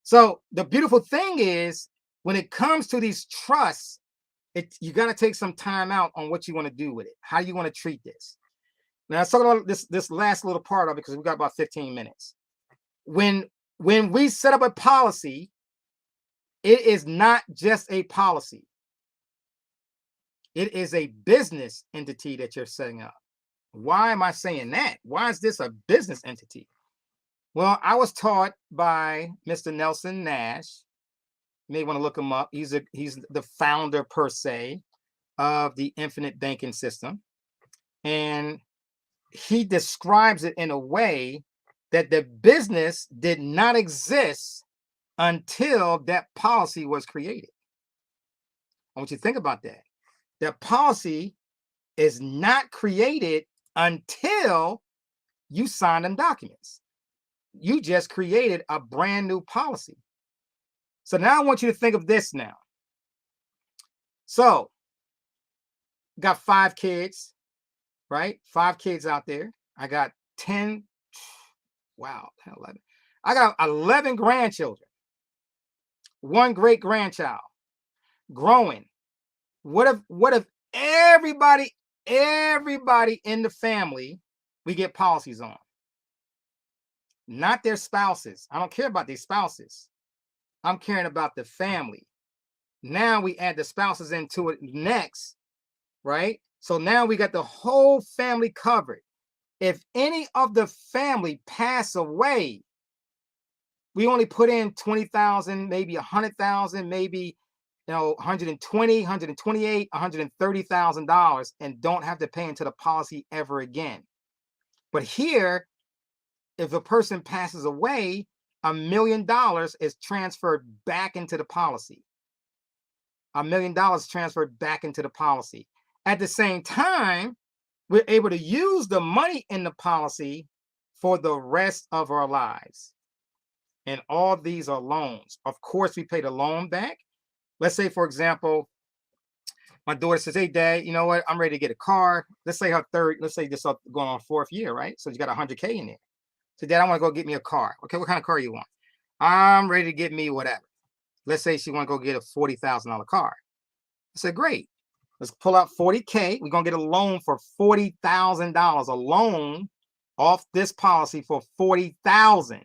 So the beautiful thing is, when it comes to these trusts, you got to take some time out on what you want to do with it. How you want to treat this. Now, let's talk about this last little part of it, because we got about 15 minutes. When we set up a policy, it is not just a policy. It is a business entity that you're setting up. Why am I saying that? Why is this a business entity? Well, I was taught by Mr. Nelson Nash. You may want to look him up. He's the founder, per se, of the infinite banking system. And he describes it in a way that the business did not exist until that policy was created. I want you to think about that. That policy is not created until you sign them documents. You just created a brand new policy. So now I want you to think of this now. So, got 5 kids, right? 5 kids out there. I got 10, wow, 11. I got 11 grandchildren, 1 great grandchild, growing. What if everybody in the family, we get policies on? Not their spouses. I don't care about their spouses. I'm caring about the family. Now we add the spouses into it next, right? So now we got the whole family covered. If any of the family pass away, we only put in 20,000, maybe 100,000, maybe 120, 128, $130,000, and don't have to pay into the policy ever again. But here, if a person passes away, $1 million is transferred back into the policy. $1 million transferred back into the policy. At the same time, we're able to use the money in the policy for the rest of our lives. And all these are loans. Of course, we pay the loan back. Let's say, for example, my daughter says, hey, Dad, you know what? I'm ready to get a car. Let's say let's say this is going on 4th year, right? So you got $100K in there. So, Dad, I want to go get me a car. Okay, what kind of car you want? I'm ready to get me whatever. Let's say she want to go get a $40,000 car. I said, great. Let's pull out 40K. We're going to get a loan for $40,000, a loan off this policy for $40,000.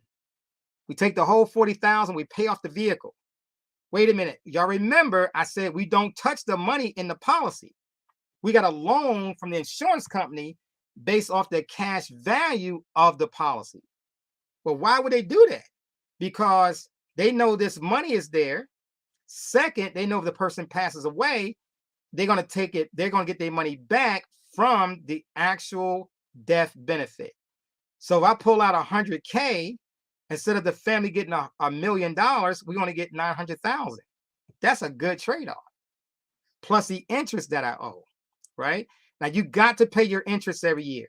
We take the whole $40,000, we pay off the vehicle. Wait a minute. Y'all remember I said we don't touch the money in the policy. We got a loan from the insurance company based off the cash value of the policy. Well, why would they do that? Because they know this money is there. Second, they know if the person passes away, they're going to take it, they're going to get their money back from the actual death benefit. So if I pull out 100K, instead of the family getting $1 million, we're going to get 900,000. That's a good trade-off. Plus the interest that I owe, right? Now you got to pay your interest every year.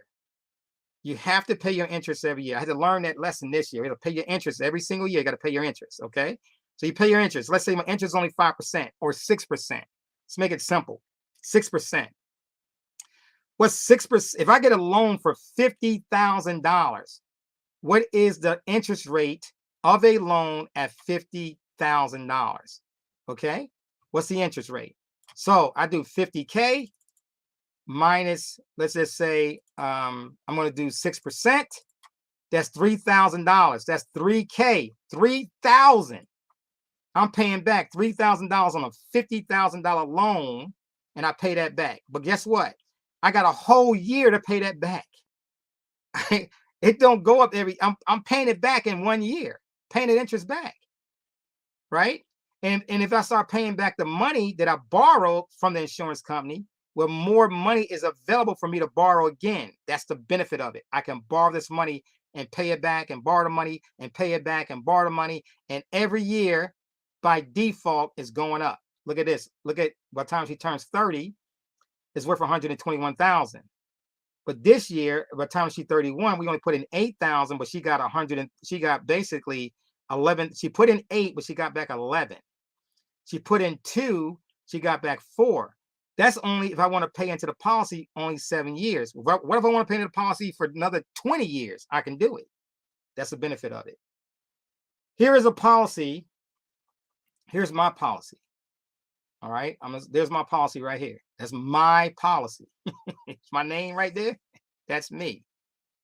You have to pay your interest every year. I had to learn that lesson this year. You got to pay your interest every single year. You got to pay your interest, okay? So you pay your interest. Let's say my interest is only 5% or 6%. Let's make it simple. 6%. What's 6%? If I get a loan for $50,000, what is the interest rate of a loan at $50,000? Okay, what's the interest rate? So I do 50K minus, let's just say, I'm going to do 6%. That's $3,000. That's 3K, 3,000. I'm paying back $3,000 on a $50,000 loan, and I pay that back. But guess what? I got a whole year to pay that back. It don't go up I'm paying it back in 1 year, paying the interest back, right? And if I start paying back the money that I borrowed from the insurance company, well, more money is available for me to borrow again. That's the benefit of it. I can borrow this money and pay it back and borrow the money and pay it back and borrow the money. And every year, by default, is going up. Look at this. Look at by the time she turns 30, it's worth $121,000. But this year, by the time she's 31, we only put in 8,000, but she got 100 and she got basically 11. She put in 8, but she got back 11. She put in 2, she got back 4. That's only if I want to pay into the policy only 7 years. What if I want to pay into the policy for another 20 years? I can do it. That's the benefit of it. Here is a policy. Here's my policy. All right. There's my policy right here. That's my policy. It's my name right there. That's me.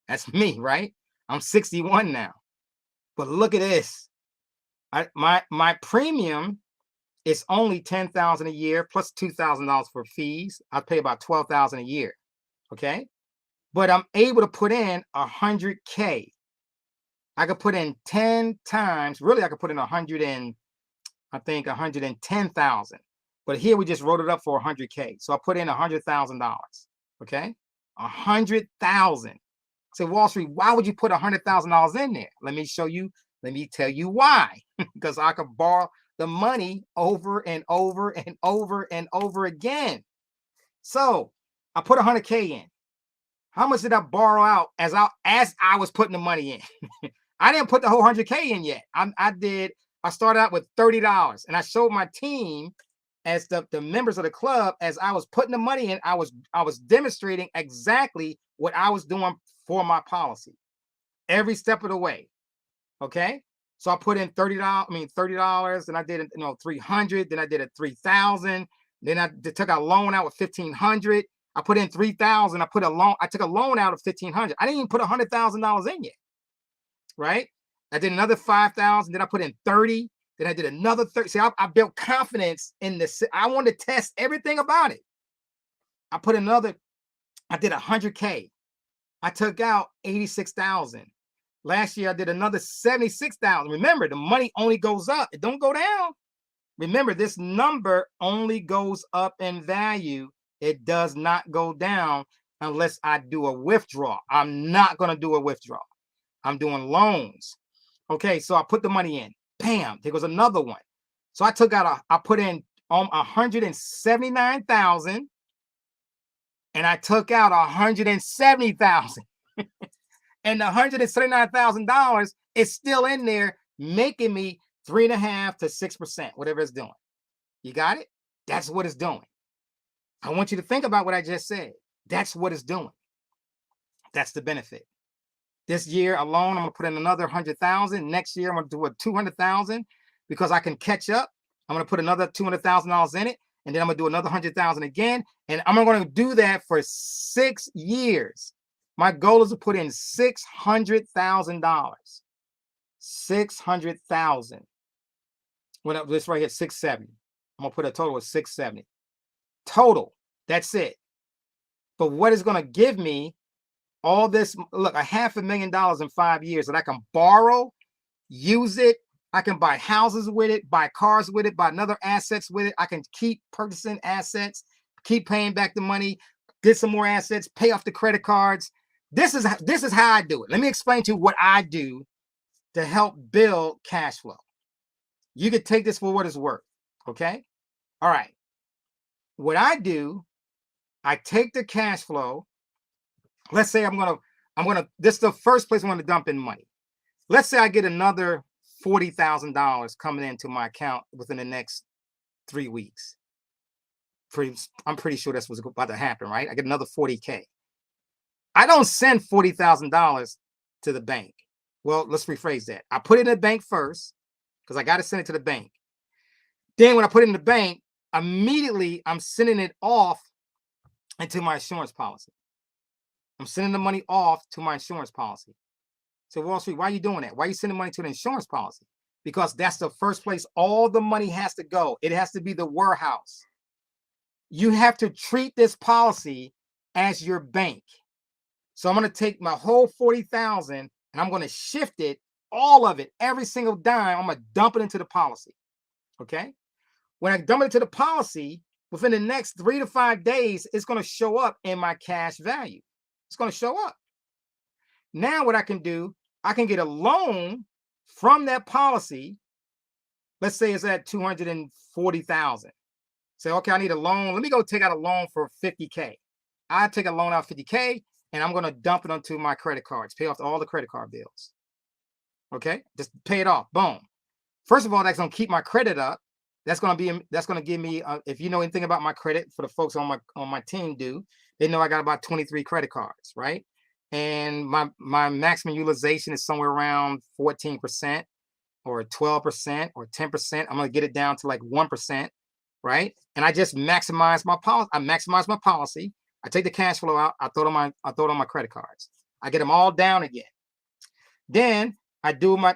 That's me, right? I'm 61 now. But look at this. My premium is only $10,000 a year plus $2,000 for fees. I pay about $12,000 a year. Okay. But I'm able to put in 100K. I could put in 10 times. Really, I could put in 110,000. But here we just wrote it up for 100K. So I put in $100,000. Okay. 100,000. Say, Wall Street, why would you put $100,000 in there? Let me show you. Let me tell you why. Because I could borrow the money over and over and over and over again. So I put 100K in. How much did I borrow out as I was putting the money in? I didn't put the whole 100K in yet. I started out with $30, and I showed my team as the members of the club as I was putting the money in. I was demonstrating exactly what I was doing for my policy every step of the way. Okay. So I put in $30, then I did $300, then I did a $3,000, then I took a loan out with $1,500. I put in $3,000. I took a loan out of $1,500. I didn't even put $100,000 in yet. Right? I did another $5,000, then I put in $30, then I did another $30. See, I built confidence in this. I wanted to test everything about it. I did 100K. I took out 86,000. Last year, I did another 76,000. Remember, the money only goes up. It don't go down. Remember, this number only goes up in value. It does not go down. unless I do a withdrawal. I'm not going to do a withdrawal. I'm doing loans. Okay, so I put the money in. Bam, there goes another one. So I put in 179,000 and I took out 170,000. And the $179,000 is still in there, making me 3.5% to 6%, whatever it's doing. You got it? That's what it's doing. I want you to think about what I just said. That's what it's doing. That's the benefit. This year alone, I'm going to put in another 100,000. Next year, I'm going to do a 200,000 because I can catch up. I'm going to put another $200,000 in it, and then I'm going to do another 100,000 again, and I'm going to do that for 6 years. My goal is to put in $600,000. 600,000. Well, this right here, 670. I'm going to put a total of 670. Total. That's it. But what is going to give me all this? Look, $500,000 in 5 years that I can borrow, use it. I can buy houses with it, buy cars with it, buy another assets with it. I can keep purchasing assets, keep paying back the money, get some more assets, pay off the credit cards. This is how I do it. Let me explain to you what I do to help build cash flow. You can take this for what it's worth. Okay. All right. What I do, I take the cash flow. Let's say this is the first place I'm going to dump in money. Let's say I get another $40,000 coming into my account within the next 3 weeks. I'm pretty sure that's what's about to happen, right? I get another 40K. I don't send $40,000 to the bank. Well, let's rephrase that. I put it in the bank first because I got to send it to the bank. Then when I put it in the bank, immediately I'm sending it off into my insurance policy. I'm sending the money off to my insurance policy. So Wall Street, why are you doing that? Why are you sending money to the insurance policy? Because that's the first place all the money has to go. It has to be the warehouse. You have to treat this policy as your bank. So I'm going to take my whole 40,000 and I'm going to shift it, all of it, every single dime. I'm going to dump it into the policy. Okay. When I dump it into the policy, within the next 3 to 5 days, it's going to show up in my cash value. It's going to show up. Now what I can do, I can get a loan from that policy. Let's say it's at 240,000. Say, okay, I need a loan. Let me go take out a loan for 50K. I take a loan out 50K and I'm going to dump it onto my credit cards, pay off all the credit card bills. Okay, just pay it off. Boom. First of all, that's going to keep my credit up. That's going to give me, if you know anything about my credit, for the folks on my team they know I got about 23 credit cards, right? And my maximum utilization is somewhere around 14% or 12% or 10%. I'm going to get it down to like 1%, right? And I just maximize my policy. I maximize my policy. I take the cash flow out. I throw it on my credit cards. I get them all down again. Then I do my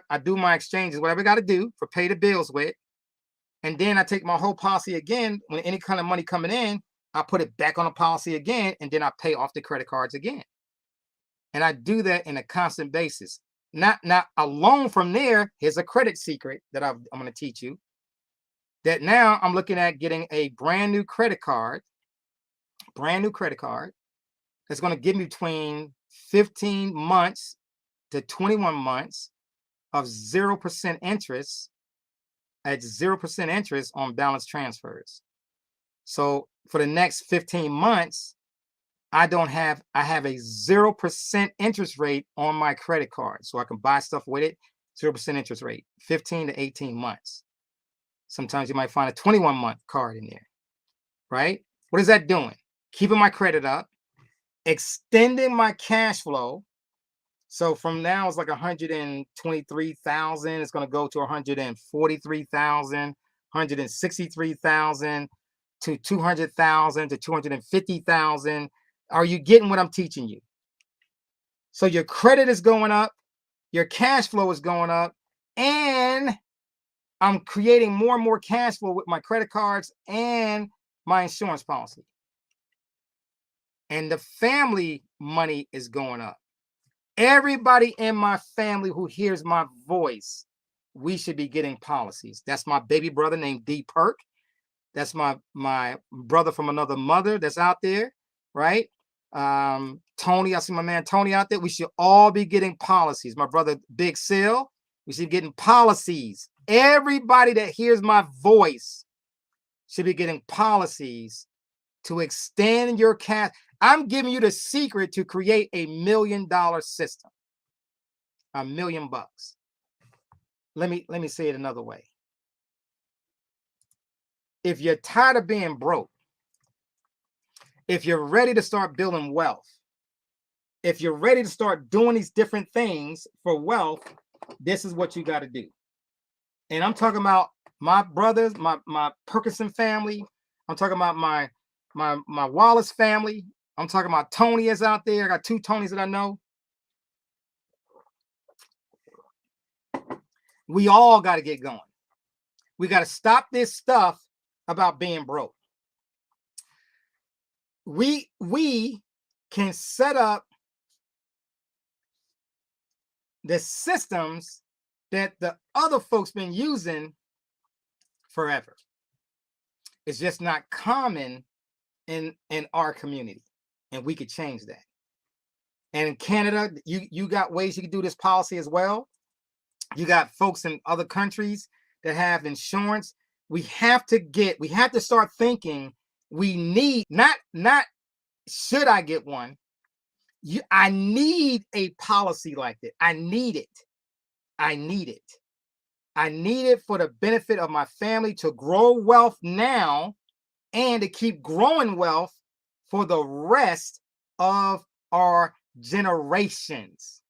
exchanges, whatever I got to do for pay the bills with. And then I take my whole policy again. When any kind of money coming in, I put it back on the policy again, and then I pay off the credit cards again. And I do that in a constant basis. Not a loan from there. Here's a credit secret that I'm going to teach you. That now I'm looking at getting a brand new credit card. That's going to give me between 15 months to 21 months of 0% interest at 0% interest on balance transfers. So for the next 15 months, I have a 0% interest rate on my credit card. So I can buy stuff with it, 0% interest rate, 15 to 18 months. Sometimes you might find a 21-month card in there, right? What is that doing? Keeping my credit up, extending my cash flow. So from now it's like 123,000. It's going to go to 143,000, 163,000 to 200,000 to 250,000. Are you getting what I'm teaching you? So your credit is going up, your cash flow is going up, and I'm creating more and more cash flow with my credit cards and my insurance policy. And the family money is going up. Everybody in my family who hears my voice, we should be getting policies. That's my baby brother named D Perk. That's my brother from another mother that's out there, right? Tony, I see my man Tony out there. We should all be getting policies. My brother Big Sil, we should be getting policies. Everybody that hears my voice should be getting policies to extend your cash. I'm giving you the secret to create $1 million system. $1 million bucks. Let me say it another way. If you're tired of being broke, if you're ready to start building wealth, if you're ready to start doing these different things for wealth, this is what you got to do. And I'm talking about my brothers, my Perkinson family. I'm talking about my Wallace family. I'm talking about Tony is out there. I got 2 Tonys that I know. We all got to get going. We got to stop this stuff about being broke. We can set up the systems that the other folks been using forever. It's just not common in our community, and we could change that. And in Canada, you got ways you can do this policy as well. You got folks in other countries that have insurance. We have to start thinking. We need not should I get one? I need a policy like that. I need it. I need it. I need it for the benefit of my family to grow wealth now and to keep growing wealth for the rest of our generations,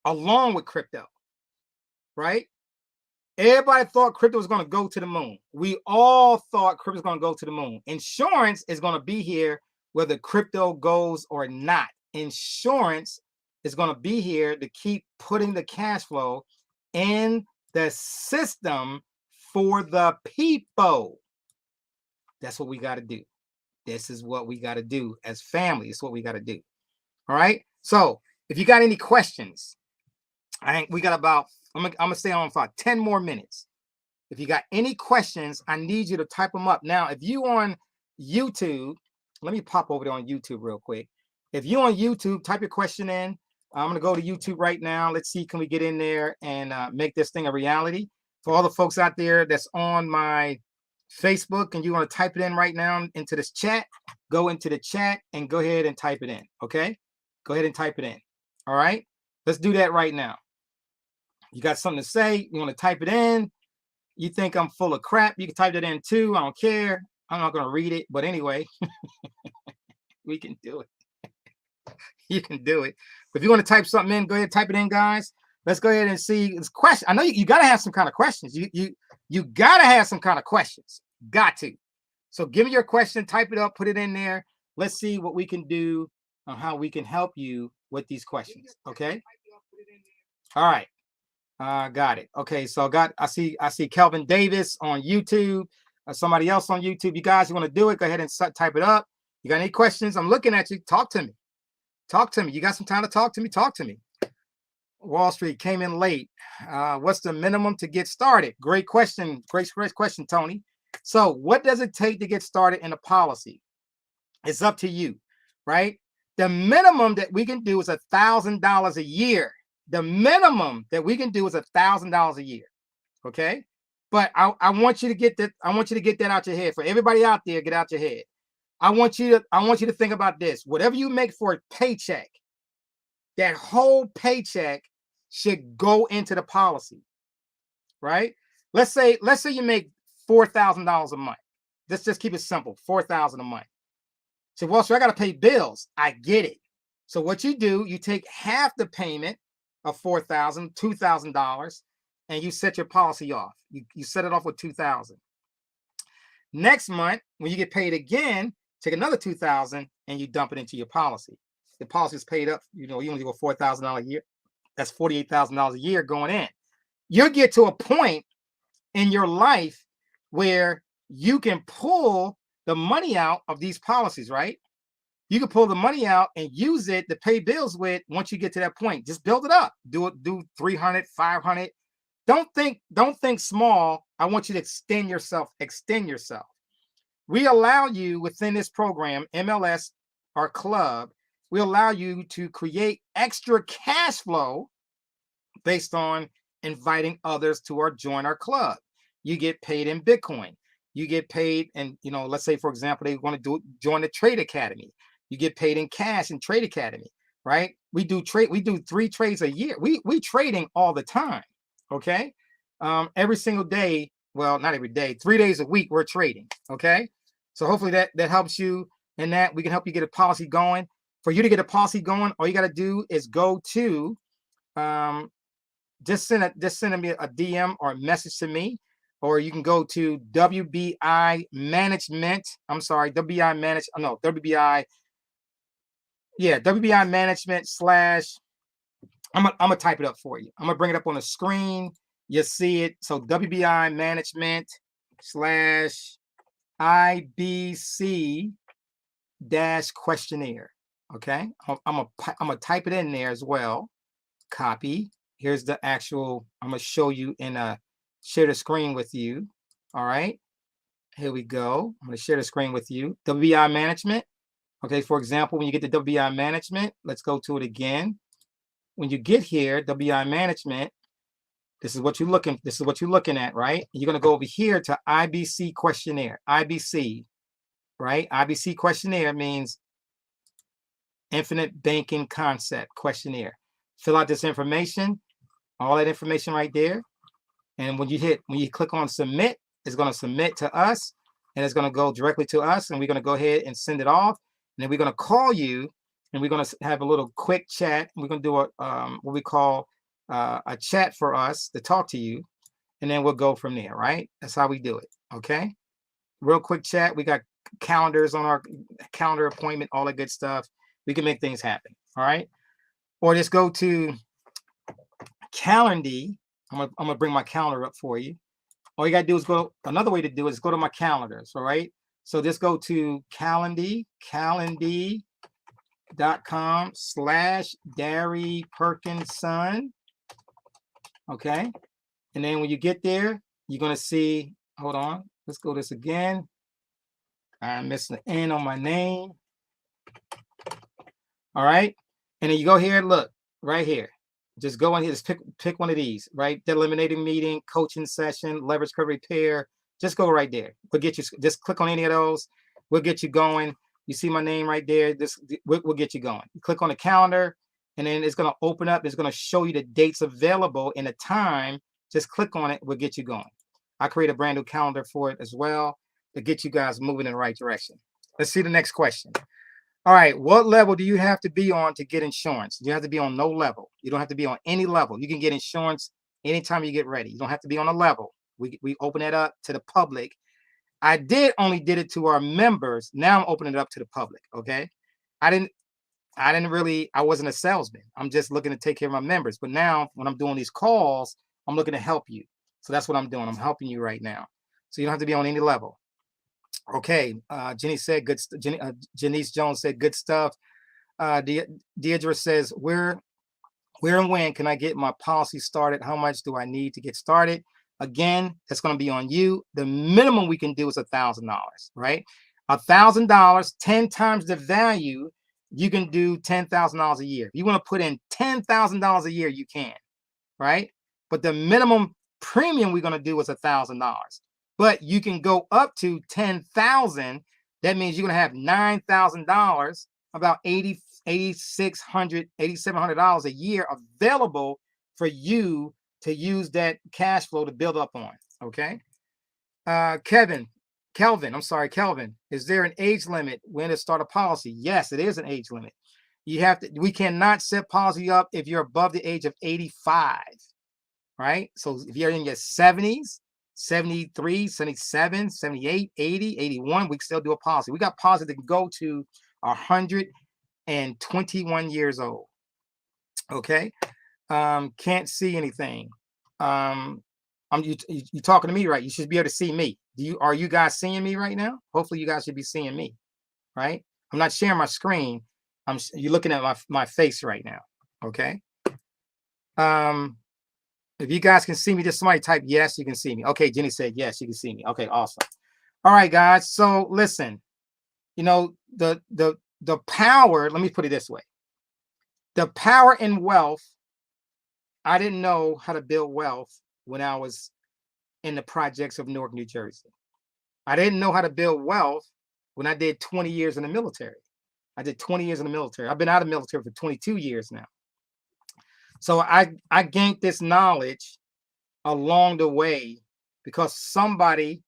along with crypto, right? Everybody thought crypto was going to go to the moon. We all thought crypto was going to go to the moon. Insurance is going to be here whether crypto goes or not. Insurance is going to be here to keep putting the cash flow in the system for the people. That's what we got to do. This is what we got to do as family. It's what we got to do. All right. So if you got any questions, I think we got about, I'm gonna stay on for 10 more minutes. If you got any questions, I need you to type them up. Now, if you on YouTube, let me pop over there on YouTube real quick. If you on YouTube, type your question in. I'm gonna go to YouTube right now. Let's see, can we get in there and make this thing a reality? For all the folks out there that's on my Facebook and you want to type it in right now into this chat, go into the chat and go ahead and type it in. Okay, go ahead and type it in. All right, let's do that right now. You got something to say, you want to type it in. You think I'm full of crap, you can type it in too. I don't care. I'm not going to read it, but anyway, we can do it. You can do it. If you want to type something in, go ahead and type it in, guys. Let's go ahead and see this question. I know you got to have some kind of questions. You got to have some kind of questions. Got to. So give me your question, type it up, put it in there. Let's see what we can do on how we can help you with these questions. Okay. All right. Got it. Okay. So I see Kelvin Davis on YouTube. Somebody else on YouTube. You guys, you want to do it? Go ahead and type it up. You got any questions? I'm looking at you. Talk to me. Talk to me. You got some time to talk to me? Talk to me. Wall Street came in late. What's the minimum to get started? Great question. Great question, Tony. So what does it take to get started in a policy? It's up to you, right? The minimum that we can do is $1,000 a year. The minimum that we can do is $1,000 a year. Okay. But I want you to get that. I want you to get that out your head. For everybody out there, get out your head. I want you to think about this. Whatever you make for a paycheck, that whole paycheck should go into the policy, right? Let's say you make $4,000 a month. Let's just keep it simple, $4,000 a month. So, well, so I got to pay bills. I get it. So what you do, you take half the payment of $4,000, $2,000, and you set your policy off. You set it off with $2,000. Next month, when you get paid again, take another $2,000 and you dump it into your policy. The policy is paid up. You only go $4,000 a year. That's $48,000 a year going in. You'll get to a point in your life where you can pull the money out of these policies, right? You can pull the money out and use it to pay bills with once you get to that point. Just build it up. Do 300, 500. Don't think small. I want you to extend yourself. We allow you within this program, MLS, our club, we allow you to create extra cash flow based on inviting others to join our club. You get paid in Bitcoin. You get paid, and let's say for example they want to join the Trade Academy. You get paid in cash in Trade Academy, right? We do 3 trades a year. We trading all the time, okay? Every single day. Well, not every day. 3 days a week we're trading, okay? So hopefully that helps you, and that we can help you get a policy going. For you to get a policy going, all you got to do is go to just send me a DM or a message to me, or you can go to WBI Management. I'm sorry, WBI Manage. No, WBI. Yeah, WBI Management slash. I'm gonna type it up for you. I'm gonna bring it up on the screen. You see it. So WBI Management slash IBC dash questionnaire. Okay, I'm gonna type it in there as well. Copy. Here's the actual. I'm gonna show you share the screen with you. All right. Here we go. I'm gonna share the screen with you. WBI Management. Okay. For example, when you get to WBI Management, let's go to it again. When you get here, WBI Management. This is what you're looking. This is what you're looking at, right? You're gonna go over here to IBC questionnaire. IBC, right? IBC questionnaire means Infinite Banking Concept questionnaire. Fill out this information, all that information right there. And when you click on submit, it's going to submit to us, and it's going to go directly to us, and we're going to go ahead and send it off. And then we're going to call you, and we're going to have a little quick chat. We're going to do what we call a chat for us to talk to you, and then we'll go from there, right? That's how we do it, okay? Real quick chat. We got calendars on our calendar appointment, all that good stuff. We can make things happen, all right? Or just go to Calendly. I'm gonna bring my calendar up for you. All you gotta do is another way to do it is go to my calendars, all right? So just go to calendly.com/Darry Perkinson. Okay. And then when you get there, you're gonna see, hold on, let's go this again. I'm missing the N on my name. All right. And then you go here, look, right here. Just go in here, just pick one of these, right? The eliminating meeting, coaching session, leverage curve repair. Just go right there. We'll get you, just click on any of those. We'll get you going. You see my name right there. We'll get you going. You click on the calendar, and then it's going to open up. It's going to show you the dates available and the time. Just click on it. We'll get you going. I create a brand new calendar for it as well to get you guys moving in the right direction. Let's see the next question. All right, what level do you have to be on to get insurance? You have to be on no level. You don't have to be on any level. You can get insurance anytime you get ready. You don't have to be on a level. We open that up to the public. I only did it to our members. Now I'm opening it up to the public. Okay. I wasn't a salesman. I'm just looking to take care of my members. But now when I'm doing these calls, I'm looking to help you. So that's what I'm doing. I'm helping you right now. So you don't have to be on any level. Okay, Jenny said good. Janice Jones said good stuff. Deidre says where and when can I get my policy started? How much do I need to get started? Again, that's going to be on you. The minimum we can do is $1,000, right? $1,000, 10 times the value. You can do $10,000 a year. If you want to put in $10,000 a year, you can, right? But the minimum premium we're going to do is $1,000. But you can go up to 10,000. That means you're going to have $9,000, about $8,700 a year available for you to use that cash flow to build up on. Okay. Kelvin, is there an age limit when to start a policy? Yes, it is an age limit. We cannot set policy up if you're above the age of 85, right? So if you're in your 70s, 73, 77, 78, 80, 81, we can still do a policy. We got policies that can go to 121 years old. Okay. Can't see anything. You talking to me, right? You should be able to see me. Are you guys seeing me right now? Hopefully you guys should be seeing me, right? I'm not sharing my screen. You're looking at my face right now. Okay. If you guys can see me, just somebody type yes, you can see me. Okay, Jenny said yes, you can see me. Okay, awesome. All right, guys. So listen, the the power, let me put it this way. The power in wealth, I didn't know how to build wealth when I was in the projects of Newark, New Jersey. I didn't know how to build wealth when I did 20 years in the military. I did 20 years in the military. I've been out of the military for 22 years now. So I gained this knowledge along the way because somebody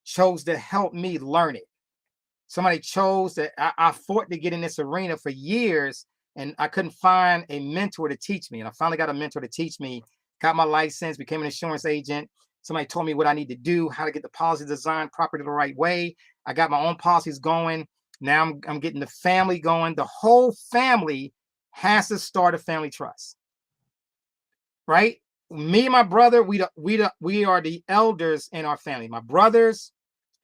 chose to help me learn it. Somebody chose that. I fought to get in this arena for years, and I couldn't find a mentor to teach me. And I finally got a mentor to teach me, got my license, became an insurance agent. Somebody told me what I need to do, how to get the policy designed properly the right way. I got my own policies going. Now I'm getting the family going. The whole family has to start a family trust, right? Me and my brother, we are the elders in our family. My brothers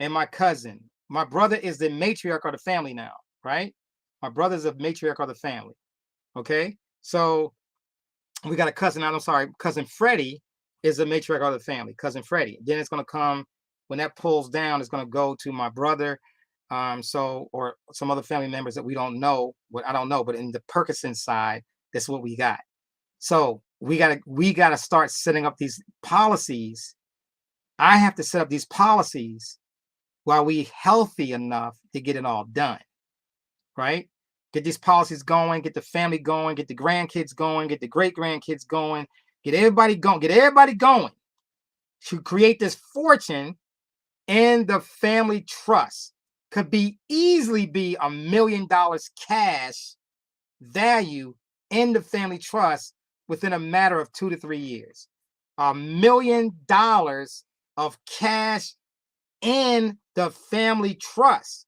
and my cousin. My brother is the matriarch of the family now, right? My brother's a matriarch of the family. Okay, so we got a cousin. I'm sorry, cousin Freddie is a matriarch of the family. Cousin Freddie. Then it's going to come when that pulls down. It's going to go to my brother, or some other family members that we don't know. What I don't know, but in the Perkinson side, that's what we got. So we gotta start setting up these policies. I have to set up these policies while we healthy enough to get it all done, right? Get these policies going, get the family going, get the grandkids going, get the great grandkids going, get everybody going to create this fortune in the family trust. Could easily be $1 million cash value in the family trust within a matter of 2 to 3 years. $1 million of cash in the family trust.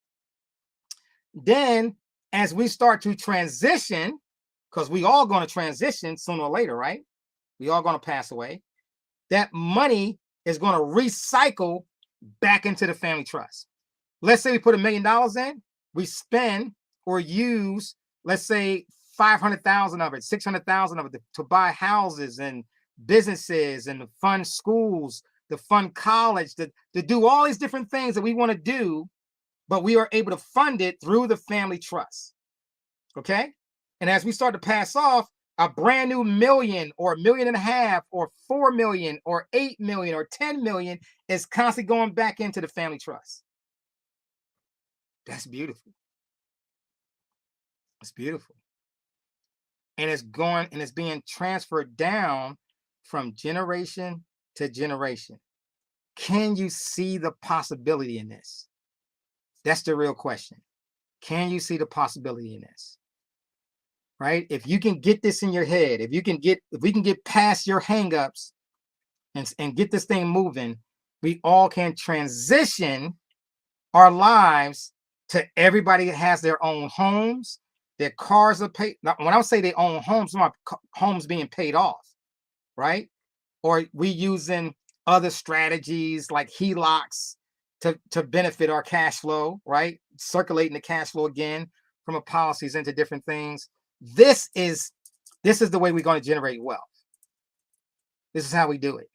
Then, as we start to transition, because we all going to transition sooner or later, right? We all going to pass away. That money is going to recycle back into the family trust. Let's say we put $1 million in, we spend or use, let's say 500,000 of it, 600,000 of it to buy houses and businesses and to fund schools, to fund college, to do all these different things that we want to do, but we are able to fund it through the family trust. Okay? And as we start to pass off, a brand new $1 million or $1.5 million or $4 million or $8 million or $10 million is constantly going back into the family trust. That's beautiful. It's beautiful. And it's being transferred down from generation to generation. Can you see the possibility in this? That's the real question. Can you see the possibility in this? Right? If you can get this in your head, if we can get past your hangups and get this thing moving, we all can transition our lives to everybody that has their own homes, their cars are paid. Now, when I say they own homes, my homes being paid off, right? Or we using other strategies like HELOCs to benefit our cash flow, right? Circulating the cash flow again from a policies into different things. This is the way we're going to generate wealth. This is how we do it.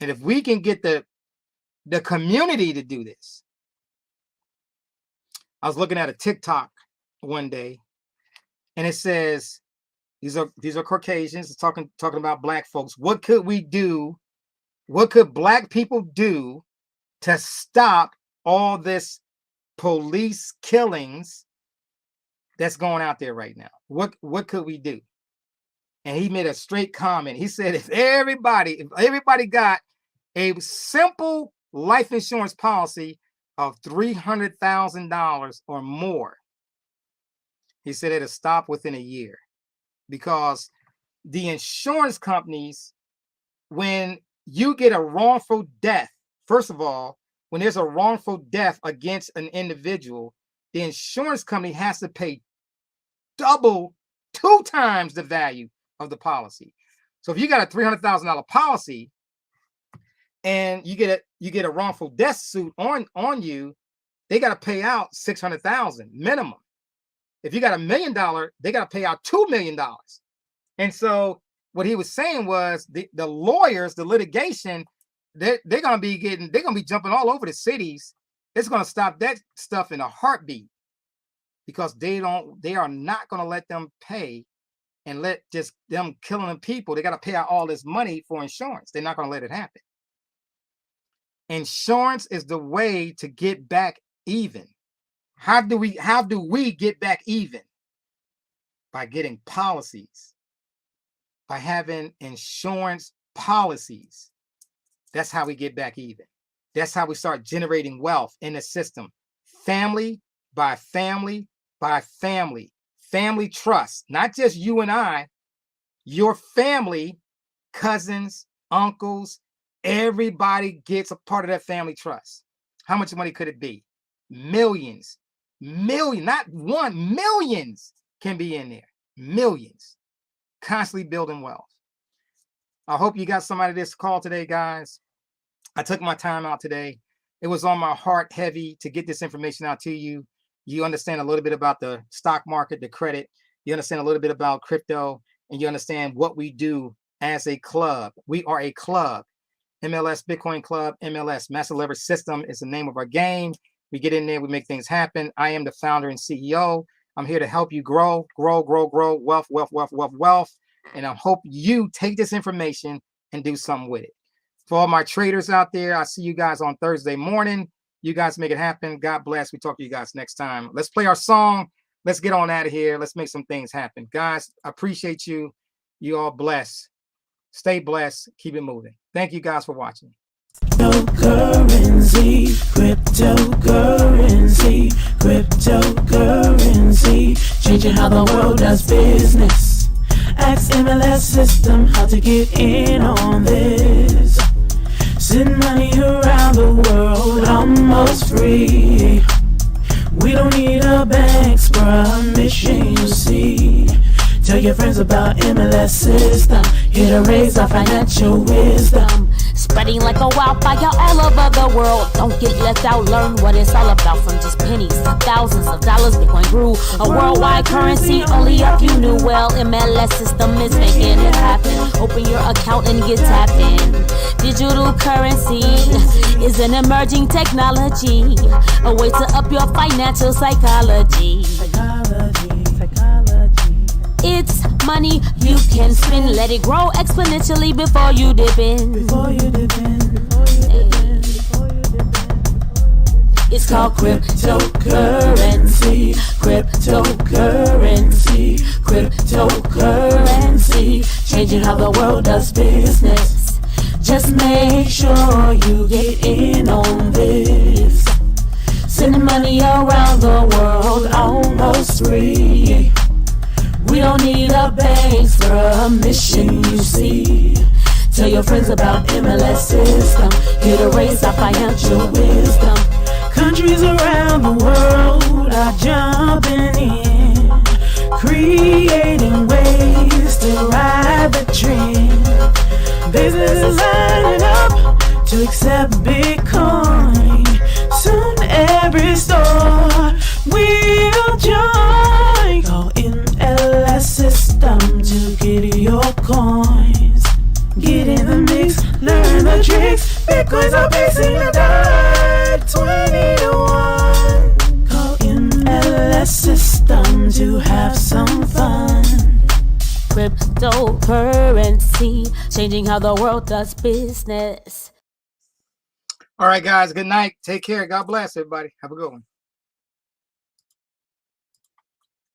And if we can get the community to do this. I was looking at a TikTok one day, and it says, these are Caucasians, it's talking about black folks. What could we do? What could black people do to stop all this police killings that's going out there right now? What could we do? And he made a straight comment. He said, if everybody got a simple life insurance policy of $300,000 or more, he said it'll stop within a year. Because the insurance companies, when you get a wrongful death, first of all, when there's a wrongful death against an individual, the insurance company has to pay 2 times the value of the policy. So if you got a $300,000 policy and you get a wrongful death suit on you, they got to pay out $600,000 minimum. If you got $1 million, they got to pay out $2 million. And so what he was saying was the lawyers, the litigation, they're going to be jumping all over the cities. It's going to stop that stuff in a heartbeat. because they are not going to let them pay and let just them killing them people. They got to pay out all this money for insurance. They're not going to let it happen. Insurance is the way to get back even. How do we get back even? By getting policies, by having insurance policies. That's how we get back even. That's how we start generating wealth in the system. Family by family by family. Family trust, not just you and I, your family, cousins, uncles, everybody gets a part of that family trust. How much money could it be? Millions, not one, millions can be in there. Millions, constantly building wealth. I hope you got somebody this call today, guys. I took my time out today. It was on my heart heavy to get this information out to you. You understand a little bit about the stock market, the credit. You understand a little bit about crypto, and you understand what we do as a club. We are a club. MLS Bitcoin Club, MLS Master Leverage System is the name of our game. We get in there, we make things happen. I am the founder and CEO. I'm here to help you grow, wealth. And I hope you take this information and do something with it. For all my traders out there, I see you guys on Thursday morning. You guys make it happen. God bless. We talk to you guys next time. Let's play our song. Let's get on out of here. Let's make some things happen. Guys, I appreciate you. You all bless. Stay blessed. Keep it moving. Thank you guys for watching. Cryptocurrency, changing how the world does business. Ask MLS system how to get in on this. Send money around the world almost free. We don't need a bank's permission, you see. Tell your friends about MLS system. Here to raise our financial wisdom. Spreading like a wildfire all over the world. Don't get left out, learn what it's all about. From just pennies to thousands of dollars, Bitcoin grew a worldwide currency. Only if you knew well, MLS system is making it happen. Open your account and get tapped in. Digital currency is an emerging technology, a way to up your financial psychology. It's money you can spend. Let it grow exponentially before you dip in. It's called cryptocurrency. Changing how the world does business. Just make sure you get in on this. Sending money around the world almost free. We don't need a bank's permission, you see. Tell your friends about MLS system. Here to raise our financial wisdom. Countries around the world are jumping in, creating ways to ride the trend. Businesses lining up to accept Bitcoin. Soon every store will join. Call MLS system to get your coins. Get in the mix, learn the tricks. Bitcoins are facing a dive 20 to 1. Call MLS system to have some fun. Cryptocurrency, changing how the world does business. All right, guys. Good night. Take care. God bless everybody. Have a good one.